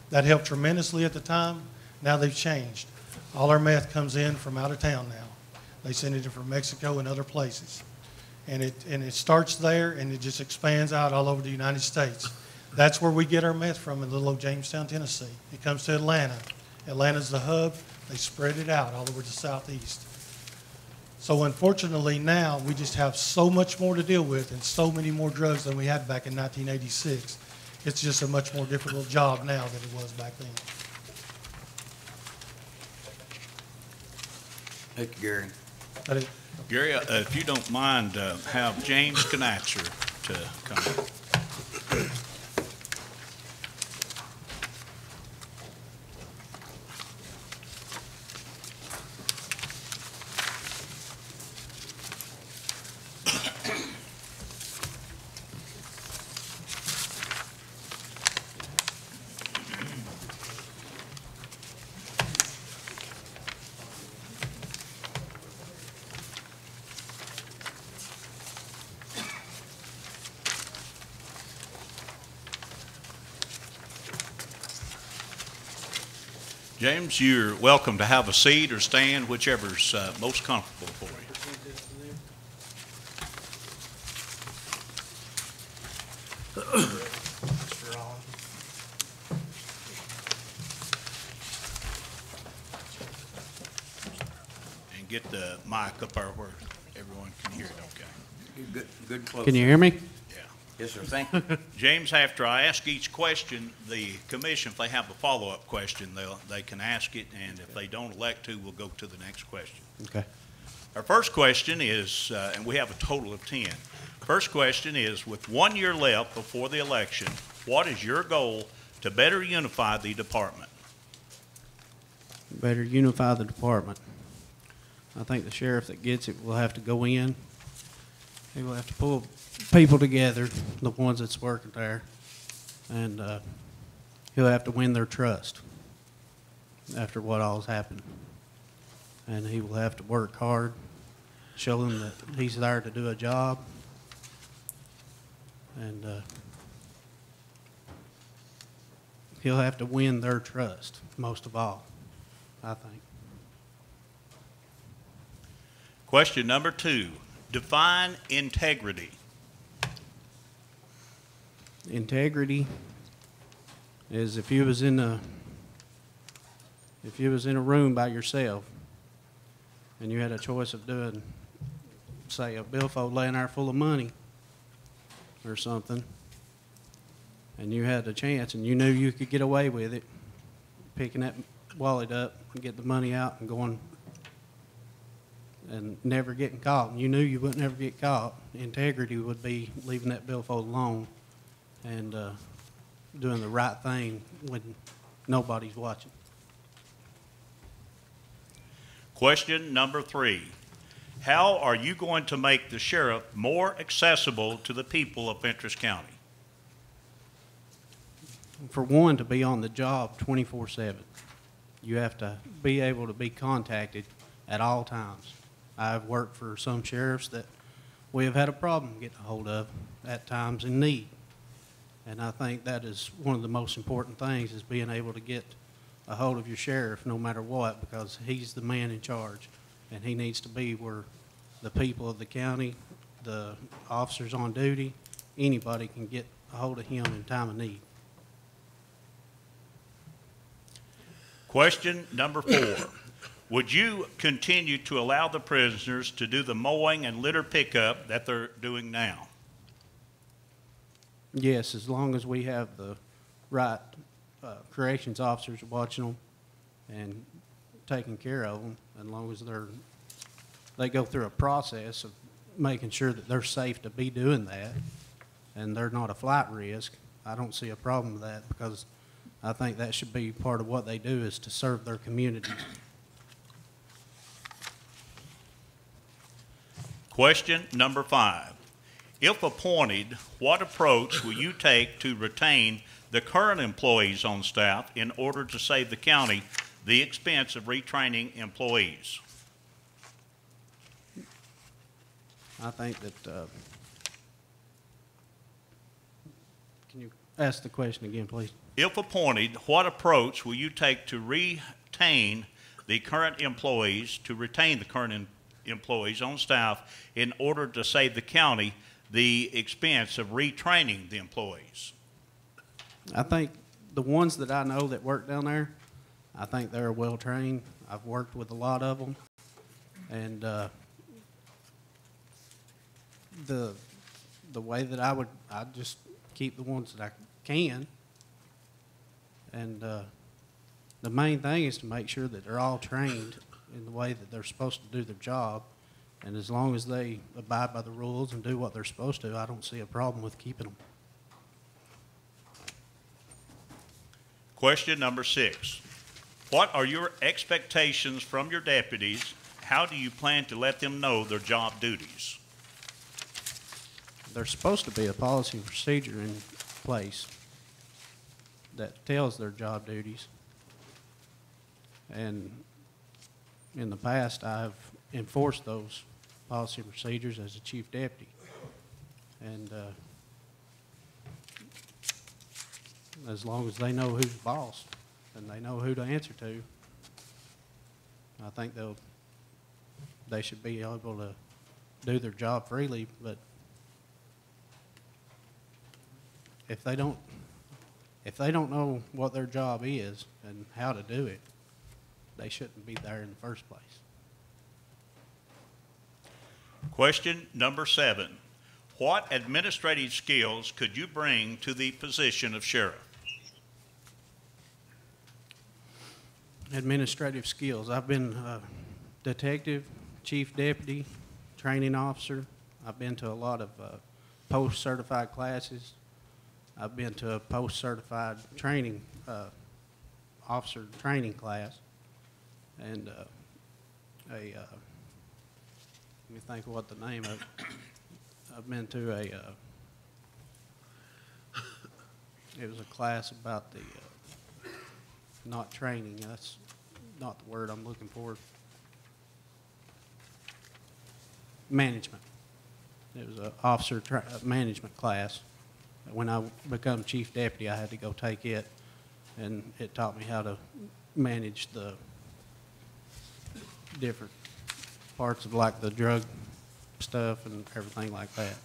That helped tremendously at the time. Now they've changed. All our meth comes in from out of town now. They send it in from Mexico and other places. And it starts there and it just expands out all over the United States. That's where we get our meth from in little old Jamestown, Tennessee. It comes to Atlanta. Atlanta's the hub. They spread it out all over the southeast. So unfortunately now we just have so much more to deal with and so many more drugs than we had back in 1986. It's just a much more difficult job now than it was back then. Thank you, Gary. That it? Gary, if you don't mind, have James Knatzer to come. James, you're welcome to have a seat or stand, whichever's most comfortable for you. For all. And get the mic up there where everyone can hear it okay. Good close. Can you hear me? Yeah. Yes, sir, thank you. James, after I ask each question, the commission, if they have a follow-up question, they can ask it, and if they don't elect to, we'll go to the next question. Okay. Our first question is, and we have a total of 10. First question is, with 1 year left before the election, what is your goal to better unify the department? Better unify the department. I think the sheriff that gets it will have to go in. He will have to pull people together, the ones that's working there, and he'll have to win their trust after what all's happened. And he will have to work hard, show them that he's there to do a job, and he'll have to win their trust, most of all, I think. Question number 2, define integrity. Integrity is if you was in a room by yourself and you had a choice of doing, say, a billfold laying there full of money or something, and you had a chance and you knew you could get away with it, picking that wallet up and get the money out and going and never getting caught, and you knew you wouldn't ever get caught, integrity would be leaving that billfold alone and doing the right thing when nobody's watching. Question number 3, how are you going to make the sheriff more accessible to the people of Fentress County? For one, to be on the job 24/7. You have to be able to be contacted at all times. I've worked for some sheriffs that we have had a problem getting a hold of at times in need. And I think that is one of the most important things, is being able to get a hold of your sheriff no matter what, because he's the man in charge. And he needs to be where the people of the county, the officers on duty, anybody can get a hold of him in time of need. Question number 4, would you continue to allow the prisoners to do the mowing and litter pickup that they're doing now? Yes, as long as we have the right corrections officers watching them and taking care of them, as long as they go through a process of making sure that they're safe to be doing that and they're not a flight risk, I don't see a problem with that, because I think that should be part of what they do, is to serve their communities. Question number 5, if appointed, what approach will you take to retain the current employees on staff in order to save the county the expense of retraining employees? I think that, can you ask the question again, please? If appointed, what approach will you take to retain the current employees, employees on staff in order to save the county the expense of retraining the employees? I think the ones that I know that work down there, I think they're well trained. I've worked with a lot of them, and the way that I'd just keep the ones that I can, and the main thing is to make sure that they're all trained in the way that they're supposed to do their job, and as long as they abide by the rules and do what they're supposed to, I don't see a problem with keeping them. Question number 6, what are your expectations from your deputies? How do you plan to let them know their job duties? There's supposed to be a policy and procedure in place that tells their job duties. And in the past, I've enforced those policy and procedures as a chief deputy. And as long as they know who's boss and they know who to answer to, I think they should be able to do their job freely. But if they don't know what their job is and how to do it, they shouldn't be there in the first place. Question number 7. What administrative skills could you bring to the position of sheriff? Administrative skills. I've been detective, chief deputy, training officer. I've been to a lot of post-certified classes. I've been to a post-certified training, officer training class. And let me think of what the name of it. I've been to it was a class about the, not training, that's not the word I'm looking for. Management. It was an officer management class. When I become chief deputy, I had to go take it, and it taught me how to manage the different parts of like the drug stuff and everything like that.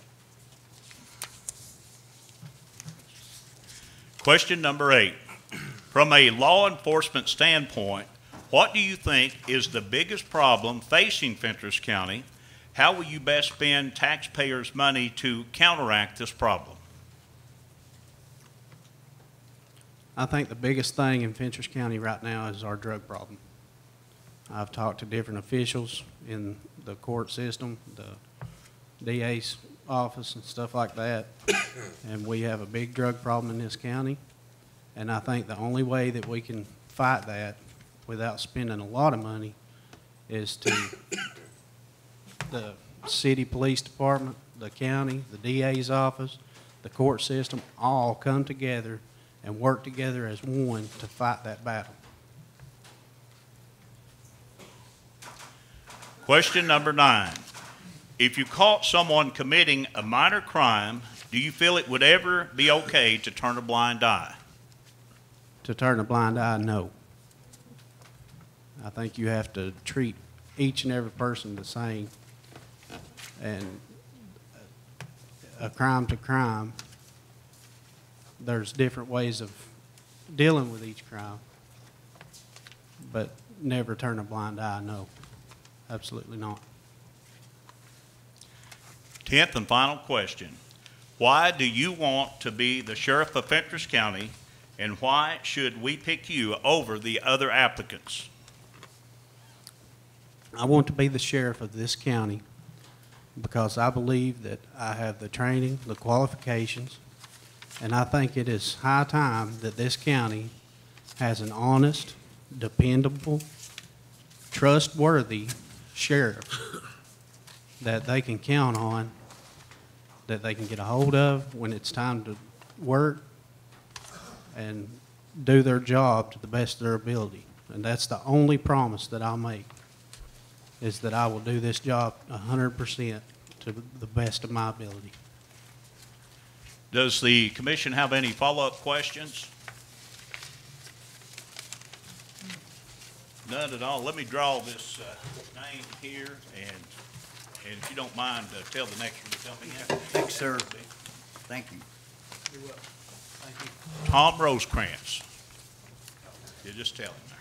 Question number 8. From a law enforcement standpoint, what do you think is the biggest problem facing Fentress County? How will you best spend taxpayers' money to counteract this problem? I think the biggest thing in Fentress County right now is our drug problem. I've talked to different officials in the court system, the DA's office and stuff like that, and we have a big drug problem in this county. And I think the only way that we can fight that without spending a lot of money is to the city police department, the county, the DA's office, the court system, all come together and work together as one to fight that battle. Question number 9. If you caught someone committing a minor crime, do you feel it would ever be okay to turn a blind eye? To turn a blind eye, no. I think you have to treat each and every person the same. And a crime to crime, there's different ways of dealing with each crime. But never turn a blind eye, no. Absolutely not. 10th and final question. Why do you want to be the sheriff of Fentress County, and why should we pick you over the other applicants? I want to be the sheriff of this county because I believe that I have the training, the qualifications, and I think it is high time that this county has an honest, dependable, trustworthy sheriff that they can count on, that they can get a hold of when it's time to work and do their job to the best of their ability. And that's the only promise that I'll make, is that I will do this job 100% to the best of my ability. Does the commission have any follow-up questions? None at all. Let me draw this name here, and if you don't mind, tell the next one to come in. Thanks, sir. Thank you. You're welcome. Thank you. Tom Rosecrans. You just tell him there.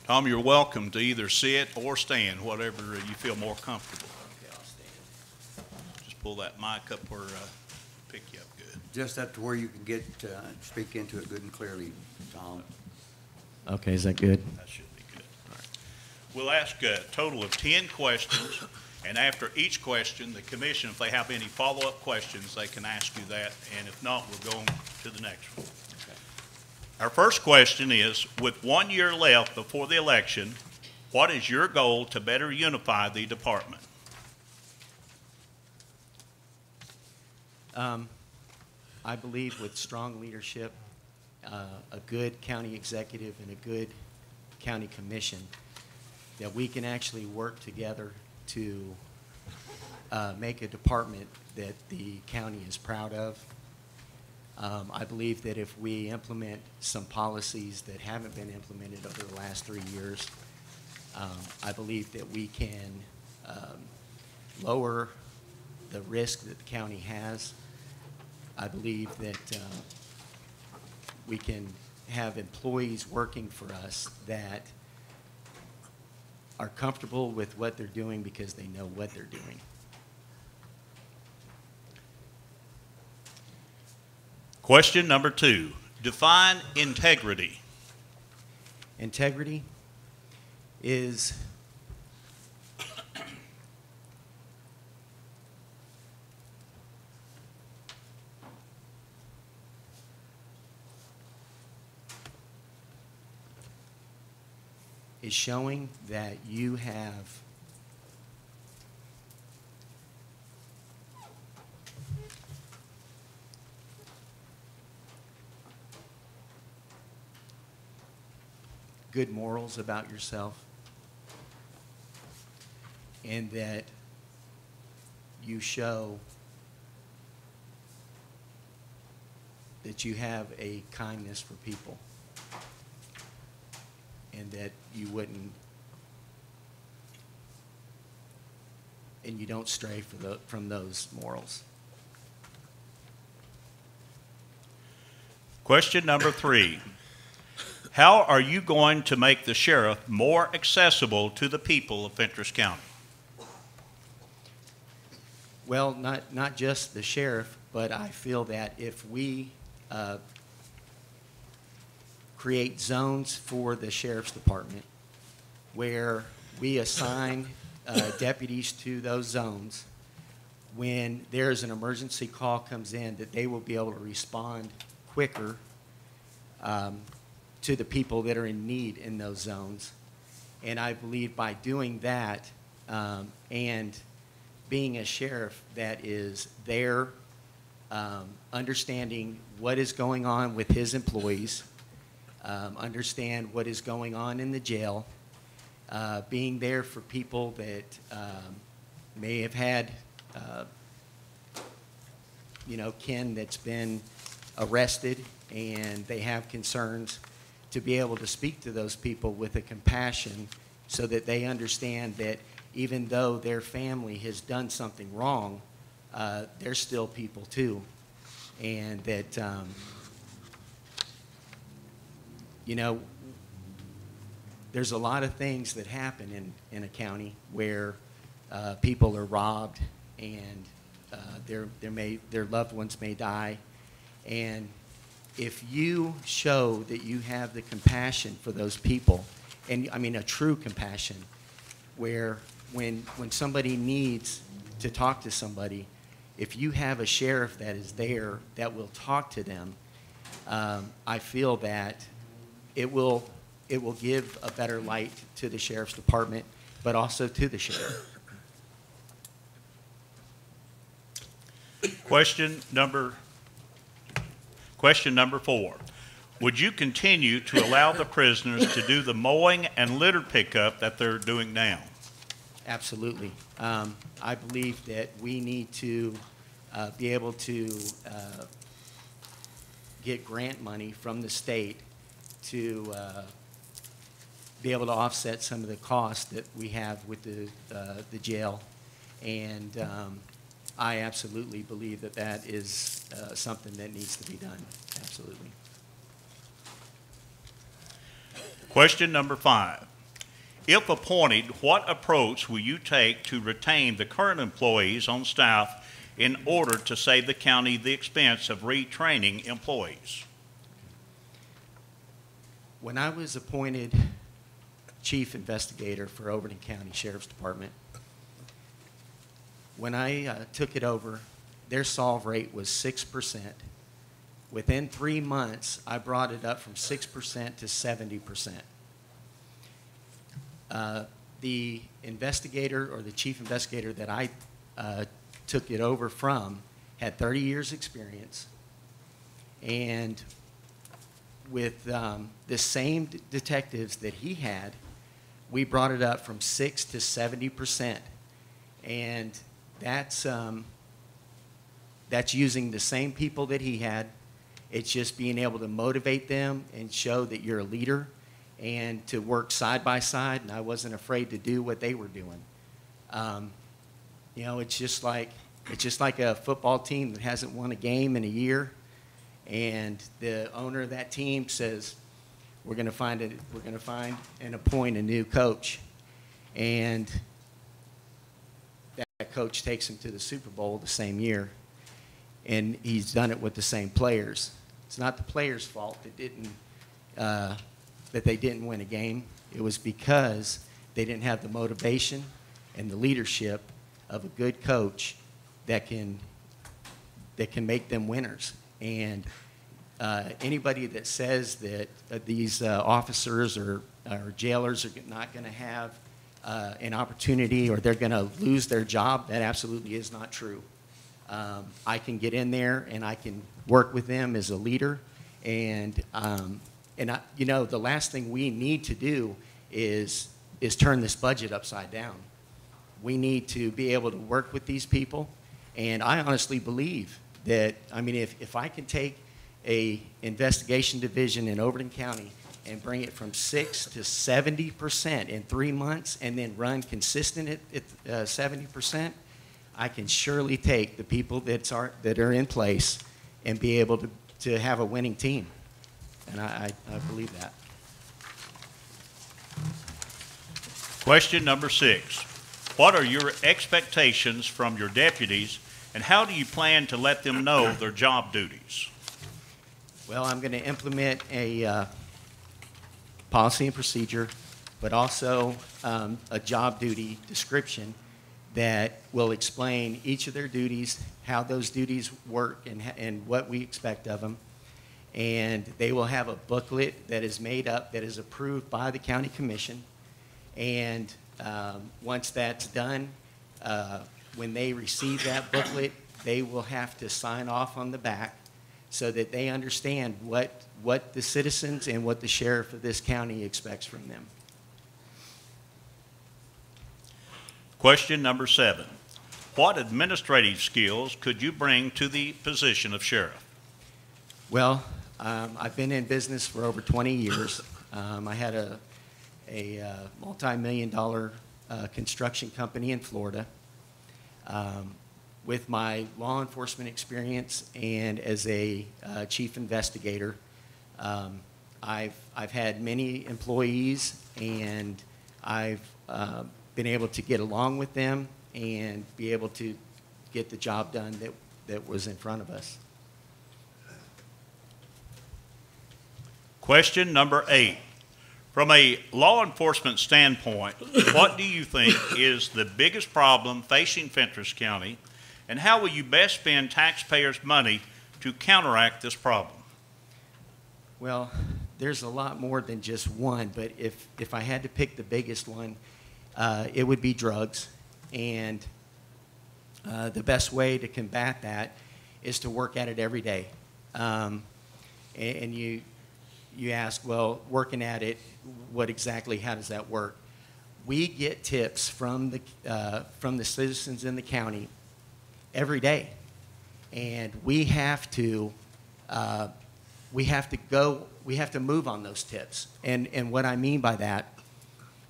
Tom, you're welcome to either sit or stand, whatever you feel more comfortable. Okay, I'll stand. Just pull that mic up where pick you up good. Just up to where you can get, speak into it good and clearly, Tom. Okay, is that good? That should be good. All right. We'll ask a total of 10 questions, and after each question, the commission, if they have any follow-up questions, they can ask you that, and if not, we'll go on to the next one. Our first question is, with 1 year left before the election, what is your goal to better unify the department? I believe with strong leadership, a good county executive and a good county commission, that we can actually work together to make a department that the county is proud of. I believe that if we implement some policies that haven't been implemented over the last 3 years, I believe that we can lower the risk that the county has. I believe that we can have employees working for us that are comfortable with what they're doing because they know what they're doing. Question number 2, define integrity. Integrity is showing that you have good morals about yourself, and that you show that you have a kindness for people, and that you wouldn't, and you don't stray from those morals. Question number 3, how are you going to make the sheriff more accessible to the people of Fentress County? Well, not just the sheriff, but I feel that if we create zones for the sheriff's department where we assign deputies to those zones, when there's an emergency call comes in, that they will be able to respond quicker to the people that are in need in those zones. And I believe by doing that and being a sheriff that is there, understanding what is going on with his employees, understand what is going on in the jail, being there for people that may have had, kin that's been arrested and they have concerns, to be able to speak to those people with a compassion so that they understand that even though their family has done something wrong, they're still people too. And that, there's a lot of things that happen in a county where people are robbed and their loved ones may die. And if you show that you have the compassion for those people, and I mean a true compassion, where when somebody needs to talk to somebody, if you have a sheriff that is there that will talk to them, I feel that it will give a better light to the sheriff's department, but also to the sheriff. Question number 4. Would you continue to allow the prisoners to do the mowing and litter pickup that they're doing now? Absolutely. I believe that we need to be able to get grant money from the state to be able to offset some of the costs that we have with the jail. And I absolutely believe that that is something that needs to be done. Absolutely. Question number 5. If appointed, what approach will you take to retain the current employees on staff in order to save the county the expense of retraining employees? When I was appointed chief investigator for Overton County Sheriff's Department, when I took it over, their solve rate was 6%. Within 3 months, I brought it up from 6% to 70%. The investigator, or the chief investigator that I took it over from, had 30 years experience, and with the same detectives that he had, we brought it up from 6 to 70%, and that's using the same people that he had. It's just being able to motivate them and show that you're a leader, and to work side by side, and I wasn't afraid to do what they were doing. You know, it's just like a football team that hasn't won a game in a year, and the owner of that team says, we're going to find and appoint a new coach, and that coach takes him to the Super Bowl the same year, and he's done it with the same players. It's not the players' fault that they didn't win a game. It was because they didn't have the motivation and the leadership of a good coach that can make them winners. And anybody that says that these officers or jailers are not going to have an opportunity, or they're going to lose their job, that absolutely is not true. I can get in there and I can work with them as a leader, and you know, the last thing we need to do is turn this budget upside down. We need to be able to work with these people, and I honestly believe that, I mean, if I can take a investigation division in Overton County and bring it from 6 to 70% in 3 months, and then run consistent at 70%, I can surely take the people that are in place and be able to have a winning team. And I believe that. Question number 6. What are your expectations from your deputies, and how do you plan to let them know their job duties? Well, I'm going to implement a policy and procedure, but also a job duty description that will explain each of their duties, how those duties work, and what we expect of them. And they will have a booklet that is made up, that is approved by the county commission. And once that's done, when they receive that booklet, they will have to sign off on the back so that they understand what the citizens and what the sheriff of this county expects from them. Question number 7. What administrative skills could you bring to the position of sheriff? Well, I've been in business for over 20 years. I had a multi-million-dollar construction company in Florida. With my law enforcement experience and as a chief investigator, I've had many employees, and I've been able to get along with them and be able to get the job done that was in front of us. Question number 8. From a law enforcement standpoint, what do you think is the biggest problem facing Fentress County, and how will you best spend taxpayers' money to counteract this problem? Well, there's a lot more than just one, but if I had to pick the biggest one, it would be drugs. And the best way to combat that is to work at it every day. And you ask, well, working at it, how does that work? We get tips from the citizens in the county every day, and we have to move on those tips. And what I mean by that,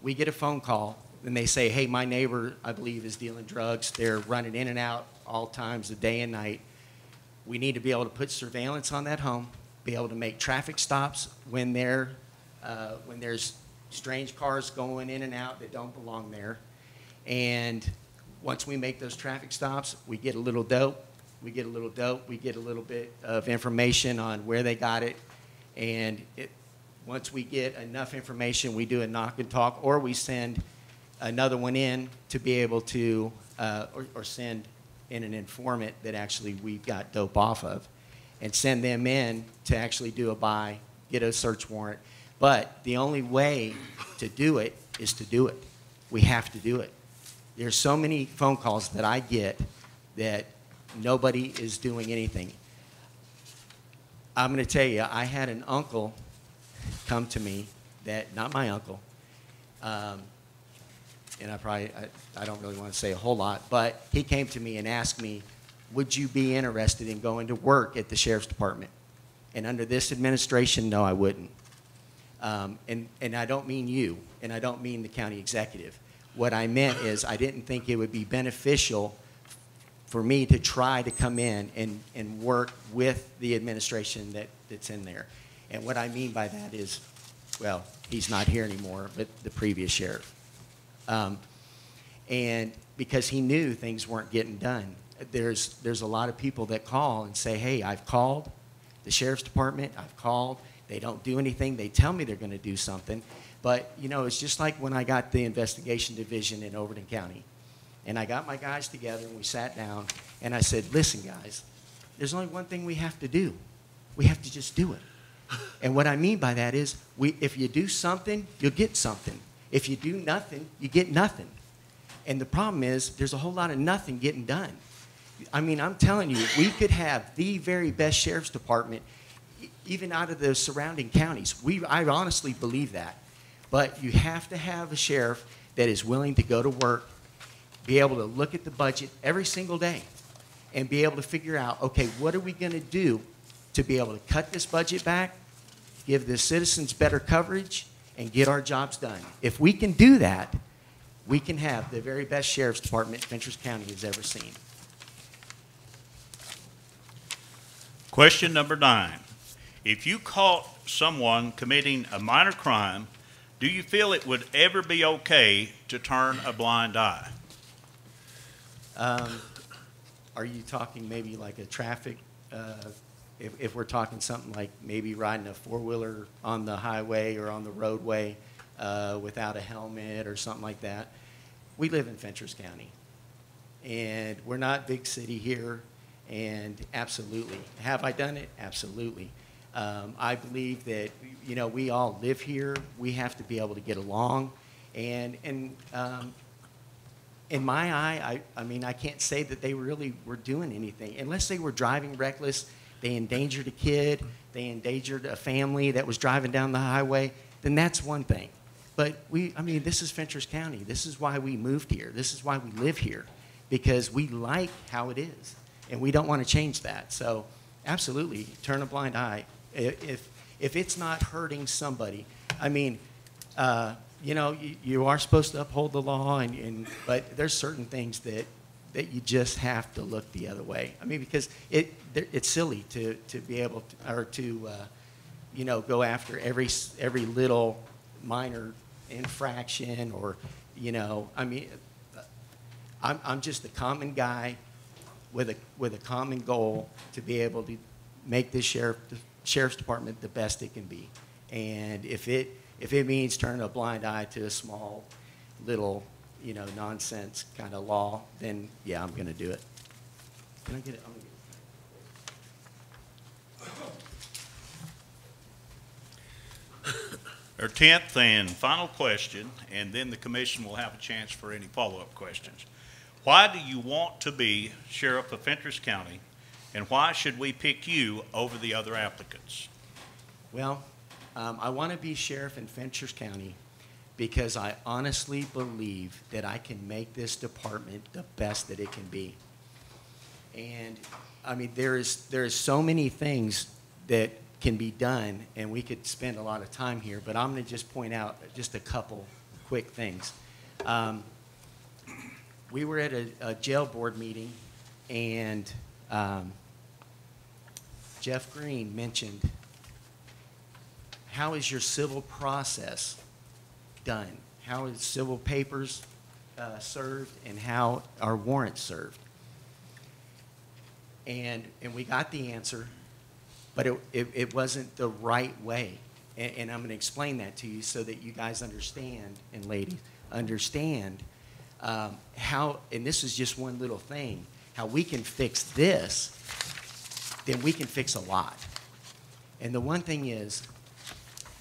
we get a phone call and they say, hey, my neighbor, I believe, is dealing drugs. They're running in and out all times of day and night. We need to be able to put surveillance on that home, be able to make traffic stops when there's strange cars going in and out that don't belong there. And once we make those traffic stops, we get a little dope. We get a little bit of information on where they got it. And once we get enough information, we do a knock and talk, or we send another one in to be able to, or send in an informant that actually we've got dope off of, and send them in to actually do a buy, get a search warrant. But the only way to do it is to do it. We have to do it. There's so many phone calls that I get that nobody is doing anything. I'm going to tell you, I had an uncle come to me that, not my uncle, and I don't really want to say a whole lot, but he came to me and asked me, would you be interested in going to work at the Sheriff's Department? And under this administration, no, I wouldn't. And I don't mean you, and I don't mean the county executive. What I meant is I didn't think it would be beneficial for me to try to come in and work with the administration that's in there. And what I mean by that is, well, he's not here anymore, but the previous sheriff. And because he knew things weren't getting done. There's a lot of people that call and say, hey, I've called the Sheriff's Department, I've called, they don't do anything, they tell me they're going to do something. But, you know, it's just like when I got the investigation division in Overton County. And I got my guys together and we sat down and I said, listen, guys, there's only one thing we have to do. We have to just do it. And what I mean by that is if you do something, you'll get something. If you do nothing, you get nothing. And the problem is there's a whole lot of nothing getting done. I mean, I'm telling you, we could have the very best sheriff's department even out of the surrounding counties. I honestly believe that. But you have to have a sheriff that is willing to go to work, be able to look at the budget every single day, and be able to figure out, okay, what are we going to do to be able to cut this budget back, give the citizens better coverage, and get our jobs done. If we can do that, we can have the very best sheriff's department Fentress County has ever seen. Question number 9. If you caught someone committing a minor crime, do you feel it would ever be okay to turn a blind eye? Are you talking maybe like a traffic, if we're talking something like maybe riding a four-wheeler on the highway or on the roadway without a helmet or something like that? We live in Fentress County, and we're not a big city here, and absolutely. Have I done it? Absolutely. I believe that, you know, we all live here. We have to be able to get along. And in my eye, I mean, I can't say that they really were doing anything. Unless they were driving reckless, they endangered a kid, they endangered a family that was driving down the highway, then that's one thing. But I mean, this is Fentress County. This is why we moved here. This is why we live here, because we like how it is, and we don't want to change that. So absolutely, turn a blind eye. If it's not hurting somebody, I mean, you know, you are supposed to uphold the law, but there's certain things that you just have to look the other way. I mean, because it's silly to be able to, or to, you know, go after every little minor infraction, or, you know, I mean, I'm just a common guy with a common goal to be able to make this sheriff's department the best it can be. And if it means turning a blind eye to a small little, you know, nonsense kind of law, then yeah, I'm going to do it. Can I get it? I'm gonna get it. Our 10th and final question, and then the commission will have a chance for any follow-up questions. Why do you want to be sheriff of Fentress County, and why should we pick you over the other applicants? Well, I want to be sheriff in Fentress County because I honestly believe that I can make this department the best that it can be. And I mean, there is so many things that can be done, and we could spend a lot of time here, but I'm going to just point out just a couple quick things. We were at a jail board meeting, and Jeff Green mentioned, how is your civil process done? How is civil papers served, and how are warrants served? And we got the answer, but it wasn't the right way. And I'm going to explain that to you so that you guys understand, and ladies, understand how, and this is just one little thing, how we can fix this, then we can fix a lot. And the one thing is,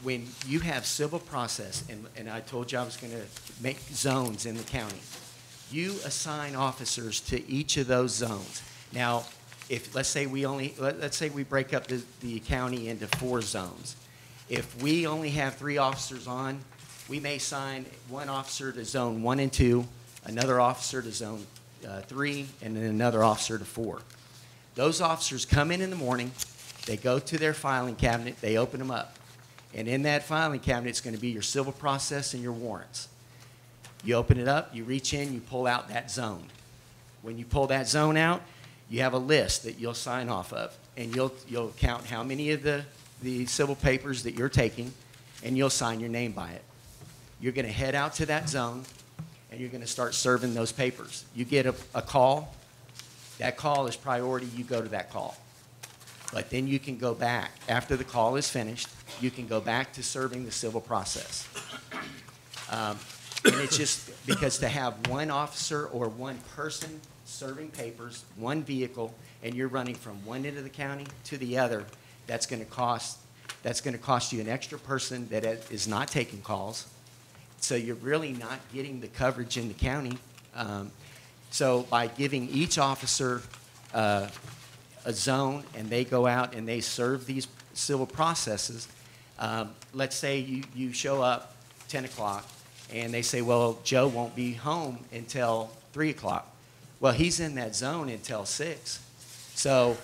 when you have civil process, and I told you I was going to make zones in the county, you assign officers to each of those zones. Now, if, let's say we break up the county into 4 zones. If we only have 3 officers on, we may assign one officer to zone 1 and 2, another officer to zone 3, and then another officer to 4. Those officers come in the morning, they go to their filing cabinet, they open them up. And in that filing cabinet is going to be your civil process and your warrants. You open it up, you reach in, you pull out that zone. When you pull that zone out, you have a list that you'll sign off of, and you'll count how many of the civil papers that you're taking, and you'll sign your name by it. You're going to head out to that zone, and you're going to start serving those papers. You get a call. That call is priority. You go to that call. But then you can go back. After the call is finished, you can go back to serving the civil process. And it's just because to have one officer or one person serving papers, one vehicle, and you're running from one end of the county to the other, that's going to cost you an extra person that is not taking calls. So you're really not getting the coverage in the county. So by giving each officer a zone and they go out and they serve these civil processes, let's say you show up 10 o'clock and they say, well, Joe won't be home until 3 o'clock. Well, he's in that zone until 6. So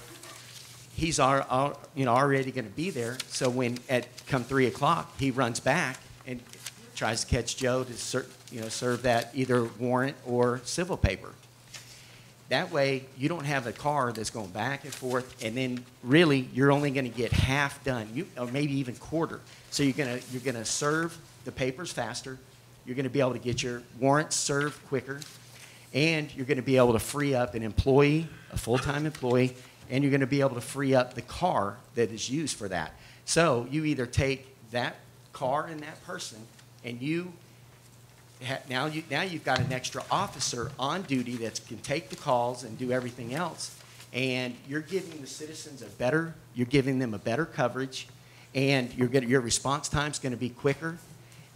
he's already going to be there. So when come 3 o'clock, he runs back and tries to catch Joe to serve that either warrant or civil paper. That way, you don't have a car that's going back and forth, and then really you're only going to get half done, or maybe even quarter. So you're going to serve the papers faster. You're going to be able to get your warrants served quicker, and you're going to be able to free up an employee, a full-time employee, and you're going to be able to free up the car that is used for that. So you either take that car and that person, and now you've got an extra officer on duty that can take the calls and do everything else, and you're giving the citizens you're giving them a better coverage, and your response time's going to be quicker,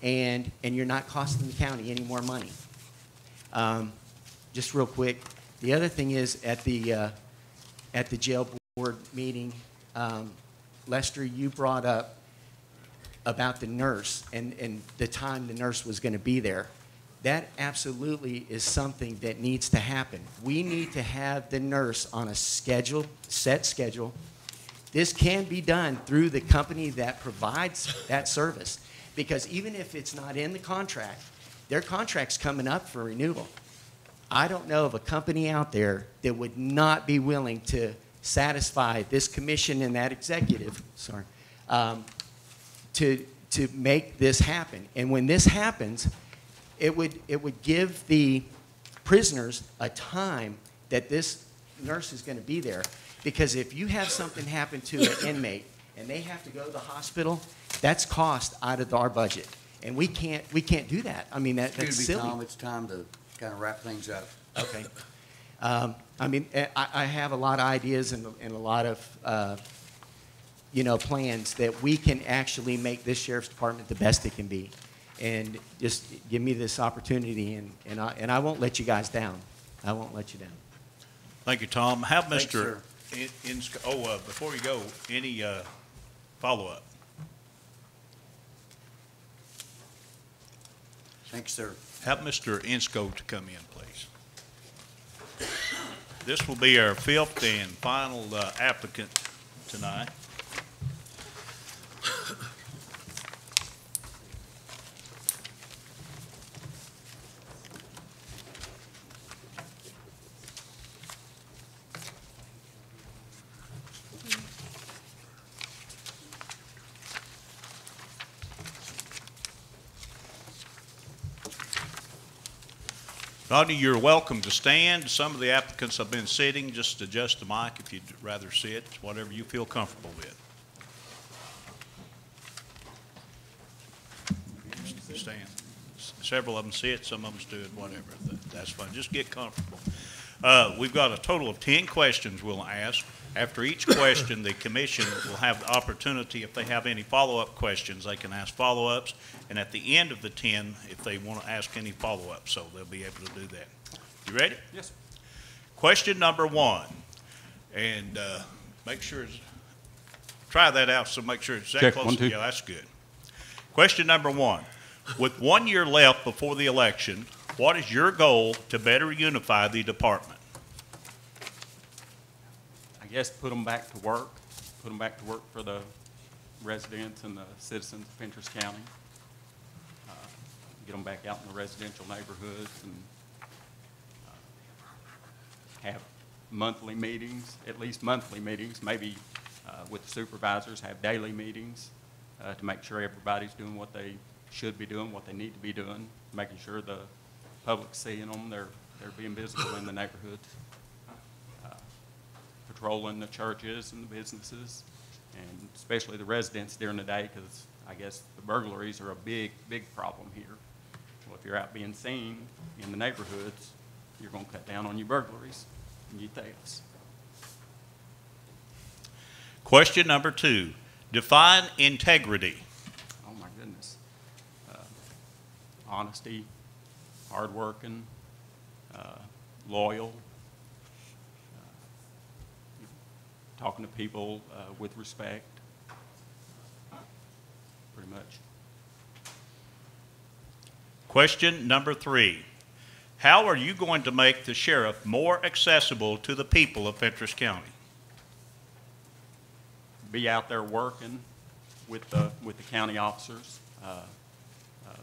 and you're not costing the county any more money. Just real quick, the other thing is at the jail board meeting, Lester, you brought up about the nurse and the time the nurse was going to be there. That absolutely is something that needs to happen. We need to have the nurse on a set schedule. This can be done through the company that provides that service, because even if it's not in the contract, their contract's coming up for renewal. I don't know of a company out there that would not be willing to satisfy this commission and that executive, to make this happen. And when this happens, it would give the prisoners a time that this nurse is going to be there. Because if you have something happen to an inmate and they have to go to the hospital, that's cost out of our budget. And we can't do that. I mean, that's silly. Tom, it's time to kind of wrap things up. Okay. I mean, I have a lot of ideas and a lot of plans that we can actually make this sheriff's department the best it can be. And just give me this opportunity, and I won't let you guys down. I won't let you down. Thank you, Tom. Have Thanks, Mr. Before you go, any follow-up? Thanks, sir. Have Mr. Insco to come in, please. This will be our 5th and final applicant tonight. Rodney, you're welcome to stand. Some of the applicants have been sitting. Just adjust the mic if you'd rather sit, whatever you feel comfortable with. Stand. Several of them sit, some of them stood, whatever. That's fine. Just get comfortable. We've got a total of 10 questions we'll ask. After each question, the commission will have the opportunity, if they have any follow-up questions, they can ask follow-ups. And at the end of the 10, if they want to ask any follow-ups, so they'll be able to do that. You ready? Yes, sir. Question number 1. And make sure, try that out, so make sure it's that Check, close. 1, 2. Yeah, that's good. Question number 1. With 1 year left before the election, what is your goal to better unify the department? I guess put them back to work for the residents and the citizens of Fentress County. Get them back out in the residential neighborhoods and have monthly meetings, at least monthly meetings, maybe with the supervisors, have daily meetings to make sure everybody's doing what they should be doing, what they need to be doing, making sure the public's seeing them, they're being visible in the neighborhoods, patrolling the churches and the businesses, and especially the residents during the day, because I guess the burglaries are a big, big problem here. Well, if you're out being seen in the neighborhoods, you're going to cut down on your burglaries and your thefts. Question number 2. Define integrity. Oh my goodness. Honesty, hardworking, loyal, talking to people with respect, pretty much. Question number 3. How are you going to make the sheriff more accessible to the people of Fentress County? Be out there working with the county officers,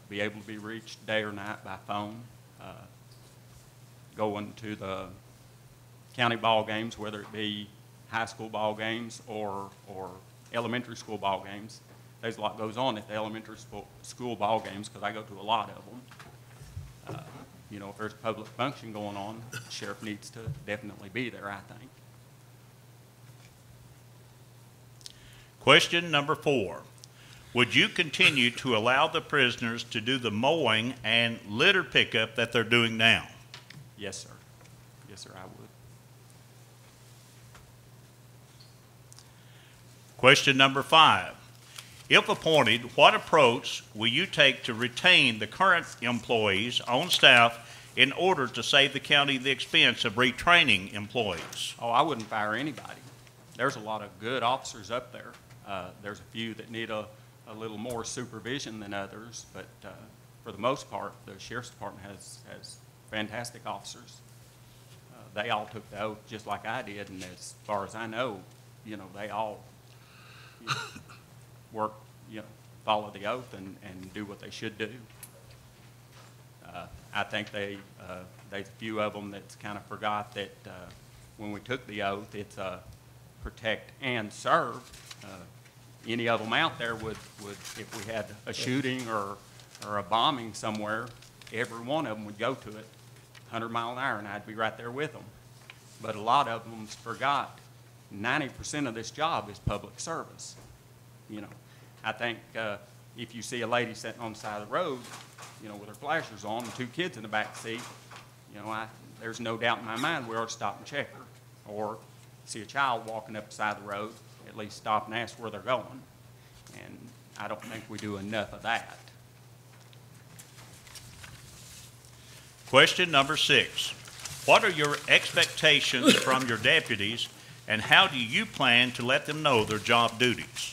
be able to be reached day or night by phone, going to the county ball games, whether it be high school ball games or elementary school ball games. There's a lot goes on at the elementary school ball games because I go to a lot of them. You know, if there's a public function going on, the sheriff needs to definitely be there, I think. Question number 4. Would you continue to allow the prisoners to do the mowing and litter pickup that they're doing now? Yes, sir. Yes, sir, I would. Question number 5. If appointed, what approach will you take to retain the current employees on staff in order to save the county the expense of retraining employees? Oh, I wouldn't fire anybody. There's a lot of good officers up there. There's a few that need a little more supervision than others, but for the most part, the sheriff's department has fantastic officers. They all took the oath just like I did, and as far as I know, you know, they all work, you know, follow the oath and do what they should do. I think there's a few of them that's kind of forgot that when we took the oath, it's protect and serve. Any of them out there would if we had a shooting or a bombing somewhere, every one of them would go to it 100 miles an hour, and I'd be right there with them. But a lot of them forgot 90% of this job is public service. You know, I think if you see a lady sitting on the side of the road, you know, with her flashers on and 2 kids in the back seat, you know, there's no doubt in my mind we ought to stop and check her. Or see a child walking up the side of the road, at least stop and ask where they're going. And I don't think we do enough of that. Question number 6. What are your expectations from your deputies, and how do you plan to let them know their job duties?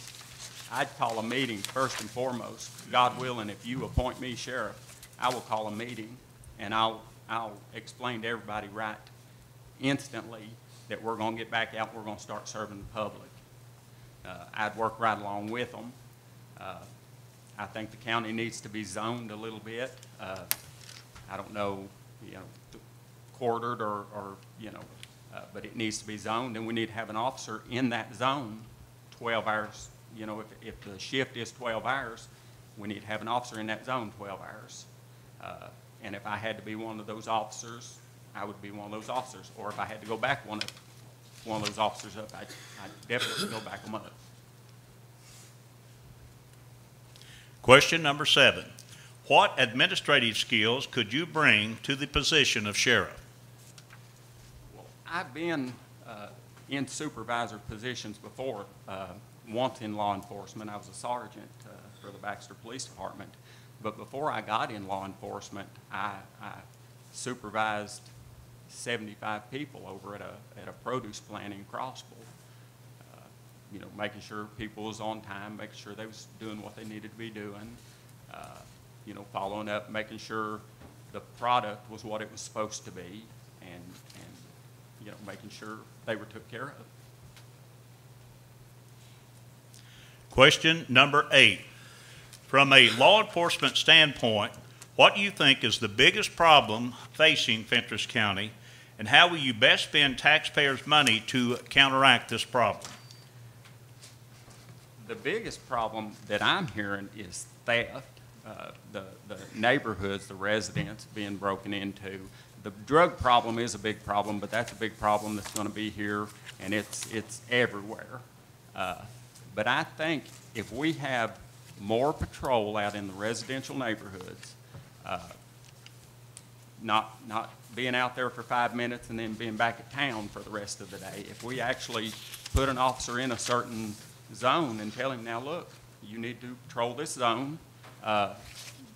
I'd call a meeting first and foremost. God willing, if you appoint me sheriff, I will call a meeting, and I'll explain to everybody right instantly that we're going to get back out and we're going to start serving the public. I'd work right along with them. I think the county needs to be zoned a little bit. I don't know, you know, quartered or you know, but it needs to be zoned, and we need to have an officer in that zone 12 hours. You know, if the shift is 12 hours, we need to have an officer in that zone 12 hours. And if I had to be one of those officers, I would be one of those officers. Or if I had to go back one of those officers up, I'd definitely go back them up. Question number 7. What administrative skills could you bring to the position of sheriff? Well, I've been in supervisor positions before. Once in law enforcement. I was a sergeant for the Baxter Police Department. But before I got in law enforcement, I supervised 75 people over at a produce plant in Crossville. You know, making sure people was on time, making sure they was doing what they needed to be doing, you know, following up, making sure the product was what it was supposed to be, and you know, making sure they were took care of. Question number 8. From a law enforcement standpoint, what do you think is the biggest problem facing Fentress County, and how will you best spend taxpayers' money to counteract this problem? The biggest problem that I'm hearing is theft. The neighborhoods, the residents being broken into. The drug problem is a big problem, but that's a big problem that's going to be here, and it's everywhere. But I think if we have more patrol out in the residential neighborhoods, not being out there for 5 minutes and then being back at town for the rest of the day, if we actually put an officer in a certain zone and tell him, now look, you need to patrol this zone,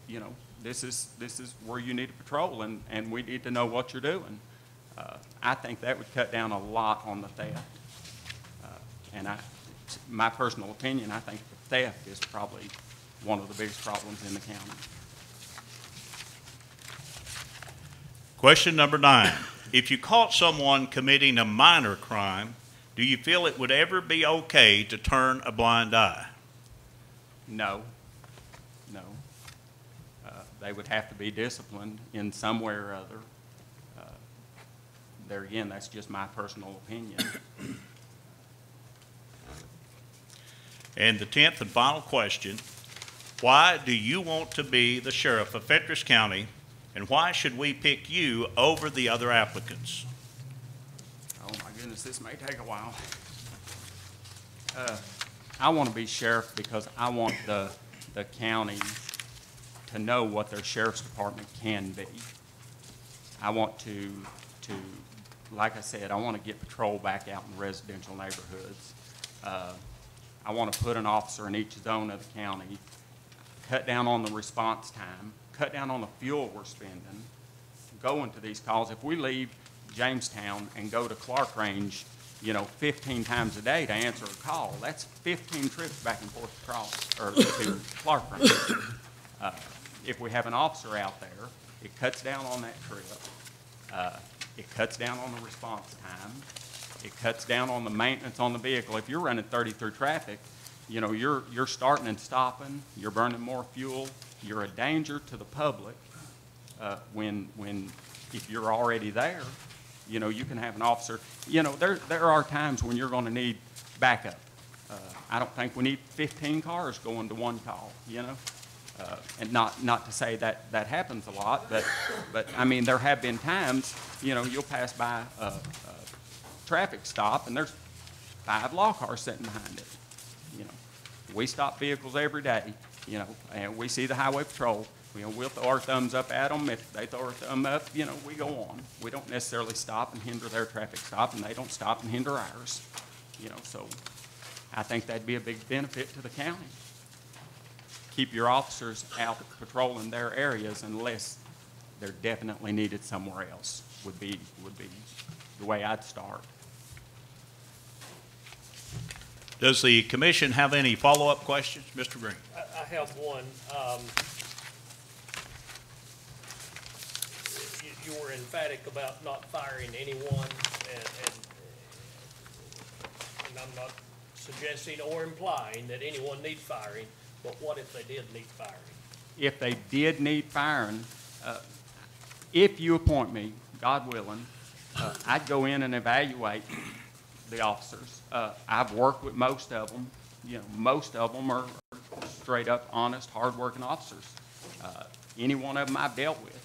you know, this is where you need to patrol, and we need to know what you're doing. I think that would cut down a lot on the theft. And my personal opinion, I think the theft is probably one of the biggest problems in the county. Question number 9. If you caught someone committing a minor crime, do you feel it would ever be okay to turn a blind eye? No. No. They would have to be disciplined in some way or other. There again, that's just my personal opinion. And the 10th and final question, why do you want to be the sheriff of Fentress County, and why should we pick you over the other applicants? Oh my goodness, this may take a while. I want to be sheriff because I want the county to know what their sheriff's department can be. I want to, like I said, I want to get patrol back out in residential neighborhoods. I want to put an officer in each zone of the county, cut down on the response time, cut down on the fuel we're spending, go into these calls. If we leave Jamestown and go to Clark Range, you know, 15 times a day to answer a call, that's 15 trips back and forth to Clark Range. If we have an officer out there, it cuts down on that trip. It cuts down on the response time. It cuts down on the maintenance on the vehicle. If you're running 30 through traffic, you know, you're starting and stopping, you're burning more fuel, you're a danger to the public if you're already there. You know, you can have an officer. You know, there are times when you're going to need backup. I don't think we need 15 cars going to one call, you know. And not to say that happens a lot, but I mean, there have been times, you know, you'll pass by a traffic stop and there's 5 law cars sitting behind it. You know, we stop vehicles every day, you know, and we see the highway patrol. You know, we'll throw our thumbs up at them. If they throw our thumb up, you know, we go on. We don't necessarily stop and hinder their traffic stop, and they don't stop and hinder ours. You know, so I think that'd be a big benefit to the county. Keep your officers out patrolling their areas unless they're definitely needed somewhere else would be the way I'd start. Does the commission have any follow-up questions? Mr. Green. I have one. You were emphatic about not firing anyone, and I'm not suggesting or implying that anyone needs firing, but what if they did need firing? If they did need firing, if you appoint me, God willing, I'd go in and evaluate the officers. I've worked with most of them. You know, most of them are straight up, honest, hard-working officers. Any one of them I've dealt with.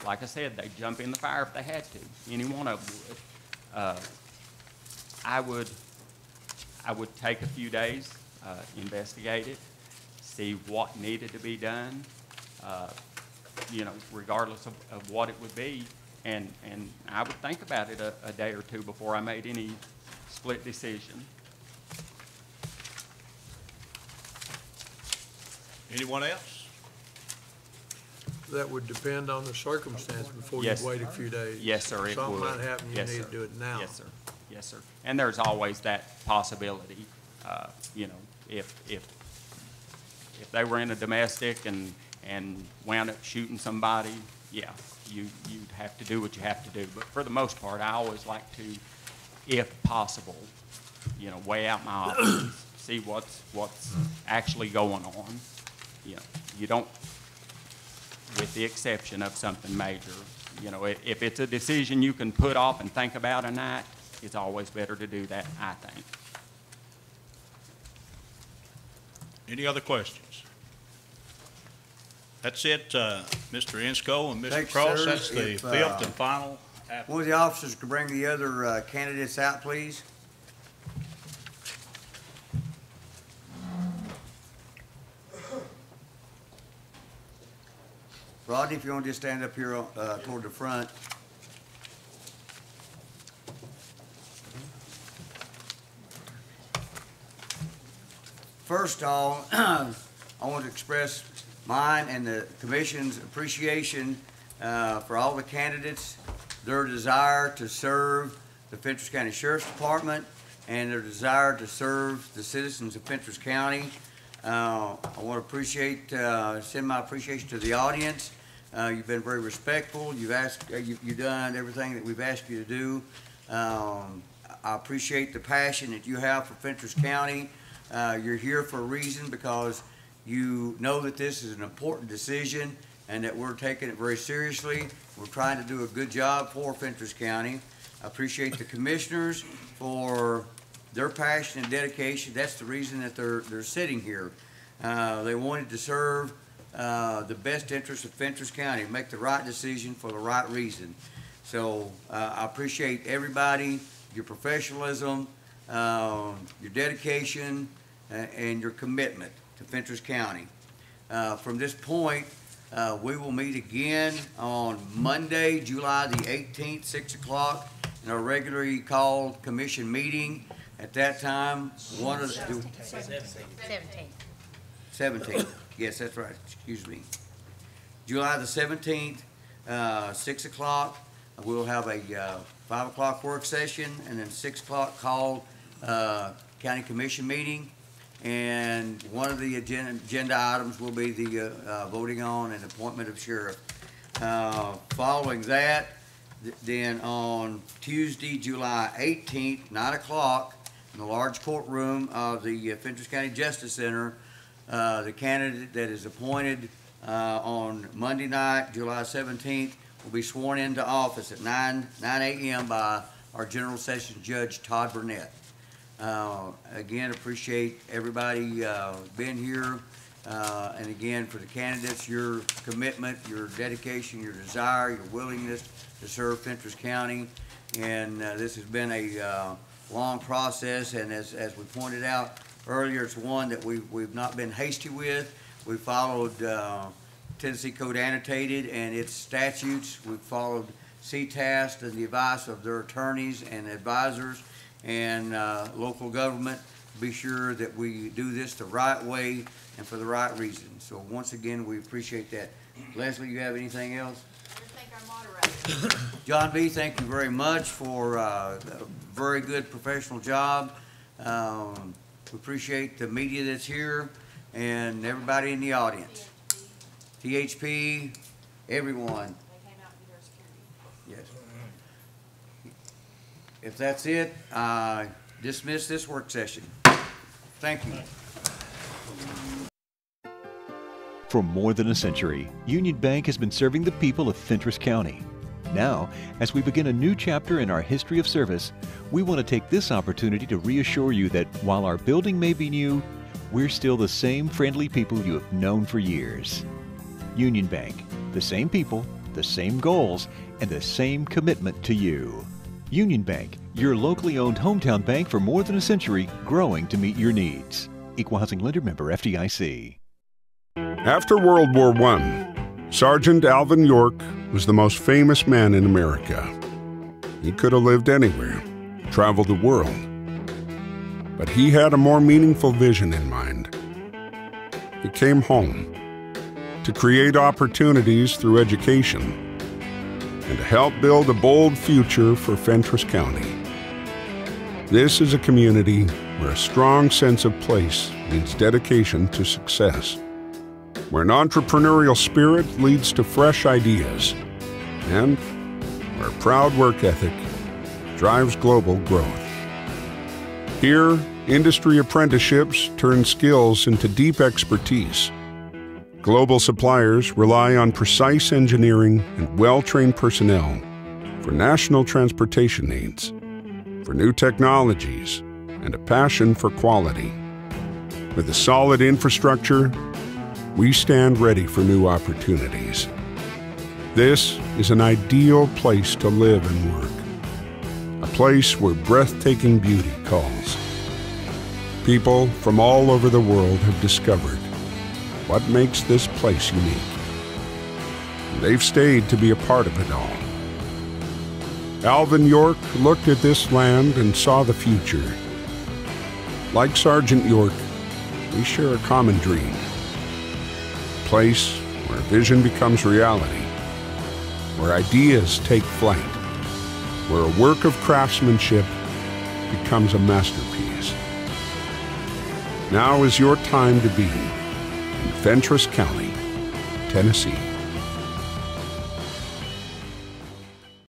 Like I said, they jump in the fire if they had to. Any one of them would. I would take a few days, investigate it, see what needed to be done, you know, regardless of what it would be. And I would think about it a day or two before I made any split decision. Anyone else? that would depend on the circumstance before you Yes. wait a few days. Yes, sir, it Something would. might happen, you Yes, need sir. to do it now. Yes, sir. Yes, sir. And there's always that possibility, you know, if they were in a domestic and wound up shooting somebody, yeah, you'd have to do what you have to do. But for the most part, I always like to, if possible, you know, weigh out my options, see what's actually going on. You know, you don't, with the exception of something major, you know, if it's a decision you can put off and think about a night, it's always better to do that, I think. Any other questions? That's it, Mr. Insco and Mr. Thanks, Cross. sir. That's the If, fifth and final app. One of the officers could bring the other candidates out, please. Rodney, if you want to just stand up here toward the front. First of all, I want to express mine and the commission's appreciation for all the candidates, their desire to serve the Fentress County Sheriff's Department and their desire to serve the citizens of Fentress County. I want to send my appreciation to the audience. You've been very respectful. You've done everything that we've asked you to do. I appreciate the passion that you have for Fentress County. You're here for a reason because you know that this is an important decision and that we're taking it very seriously. We're trying to do a good job for Fentress County. I appreciate the commissioners for their passion and dedication. That's the reason that they're sitting here. They wanted to serve the best interest of Fentress County, make the right decision for the right reason. So I appreciate everybody, your professionalism, your dedication, and your commitment to Fentress County. From this point, we will meet again on Monday, July the 18th, 6 o'clock, in our regularly called commission meeting. At that time, 17th. Yes, that's right. Excuse me. July the 17th, 6 o'clock. We'll have a 5 o'clock work session and then 6 o'clock called county commission meeting. And one of the agenda items will be the voting on and appointment of sheriff. Following that, then on Tuesday, July 18th, 9 o'clock, in the large courtroom of the Fentress County Justice Center, the candidate that is appointed on Monday night, July 17th, will be sworn into office at 9 a.m. by our General Sessions Judge Todd Burnett. Again, appreciate everybody being here. And again, for the candidates, your commitment, your dedication, your desire, your willingness to serve Fentress County. And this has been a long process, and as we pointed out earlier, it's one that we've not been hasty with. We followed Tennessee Code Annotated and its statutes. We've followed CTAST and the advice of their attorneys and advisors and local government. Be sure that we do this the right way and for the right reason. So once again, we appreciate that. Leslie, you have anything else? I just thank our moderator. John B., thank you very much for a very good professional job. We appreciate the media that's here and everybody in the audience. THP, everyone. They came out and did our security. Yes. If that's it, dismiss this work session. Thank you. For more than a century, Union Bank has been serving the people of Fentress County. Now, as we begin a new chapter in our history of service, we want to take this opportunity to reassure you that while our building may be new, we're still the same friendly people you have known for years. Union Bank, the same people, the same goals, and the same commitment to you. Union Bank, your locally owned hometown bank for more than a century, growing to meet your needs. Equal housing lender, member FDIC. After World War I, Sergeant Alvin York was the most famous man in America. He could have lived anywhere, traveled the world, but he had a more meaningful vision in mind. He came home to create opportunities through education, and to help build a bold future for Fentress County. This is a community where a strong sense of place means dedication to success, where an entrepreneurial spirit leads to fresh ideas, and where proud work ethic drives global growth. Here, industry apprenticeships turn skills into deep expertise. Global suppliers rely on precise engineering and well-trained personnel for national transportation needs, for new technologies, and a passion for quality. With a solid infrastructure, we stand ready for new opportunities. This is an ideal place to live and work, a place where breathtaking beauty calls. People from all over the world have discovered what makes this place unique. They've stayed to be a part of it all. Alvin York looked at this land and saw the future. Like Sergeant York, we share a common dream. A place where vision becomes reality, where ideas take flight, where a work of craftsmanship becomes a masterpiece. Now is your time to be in Fentress County, Tennessee.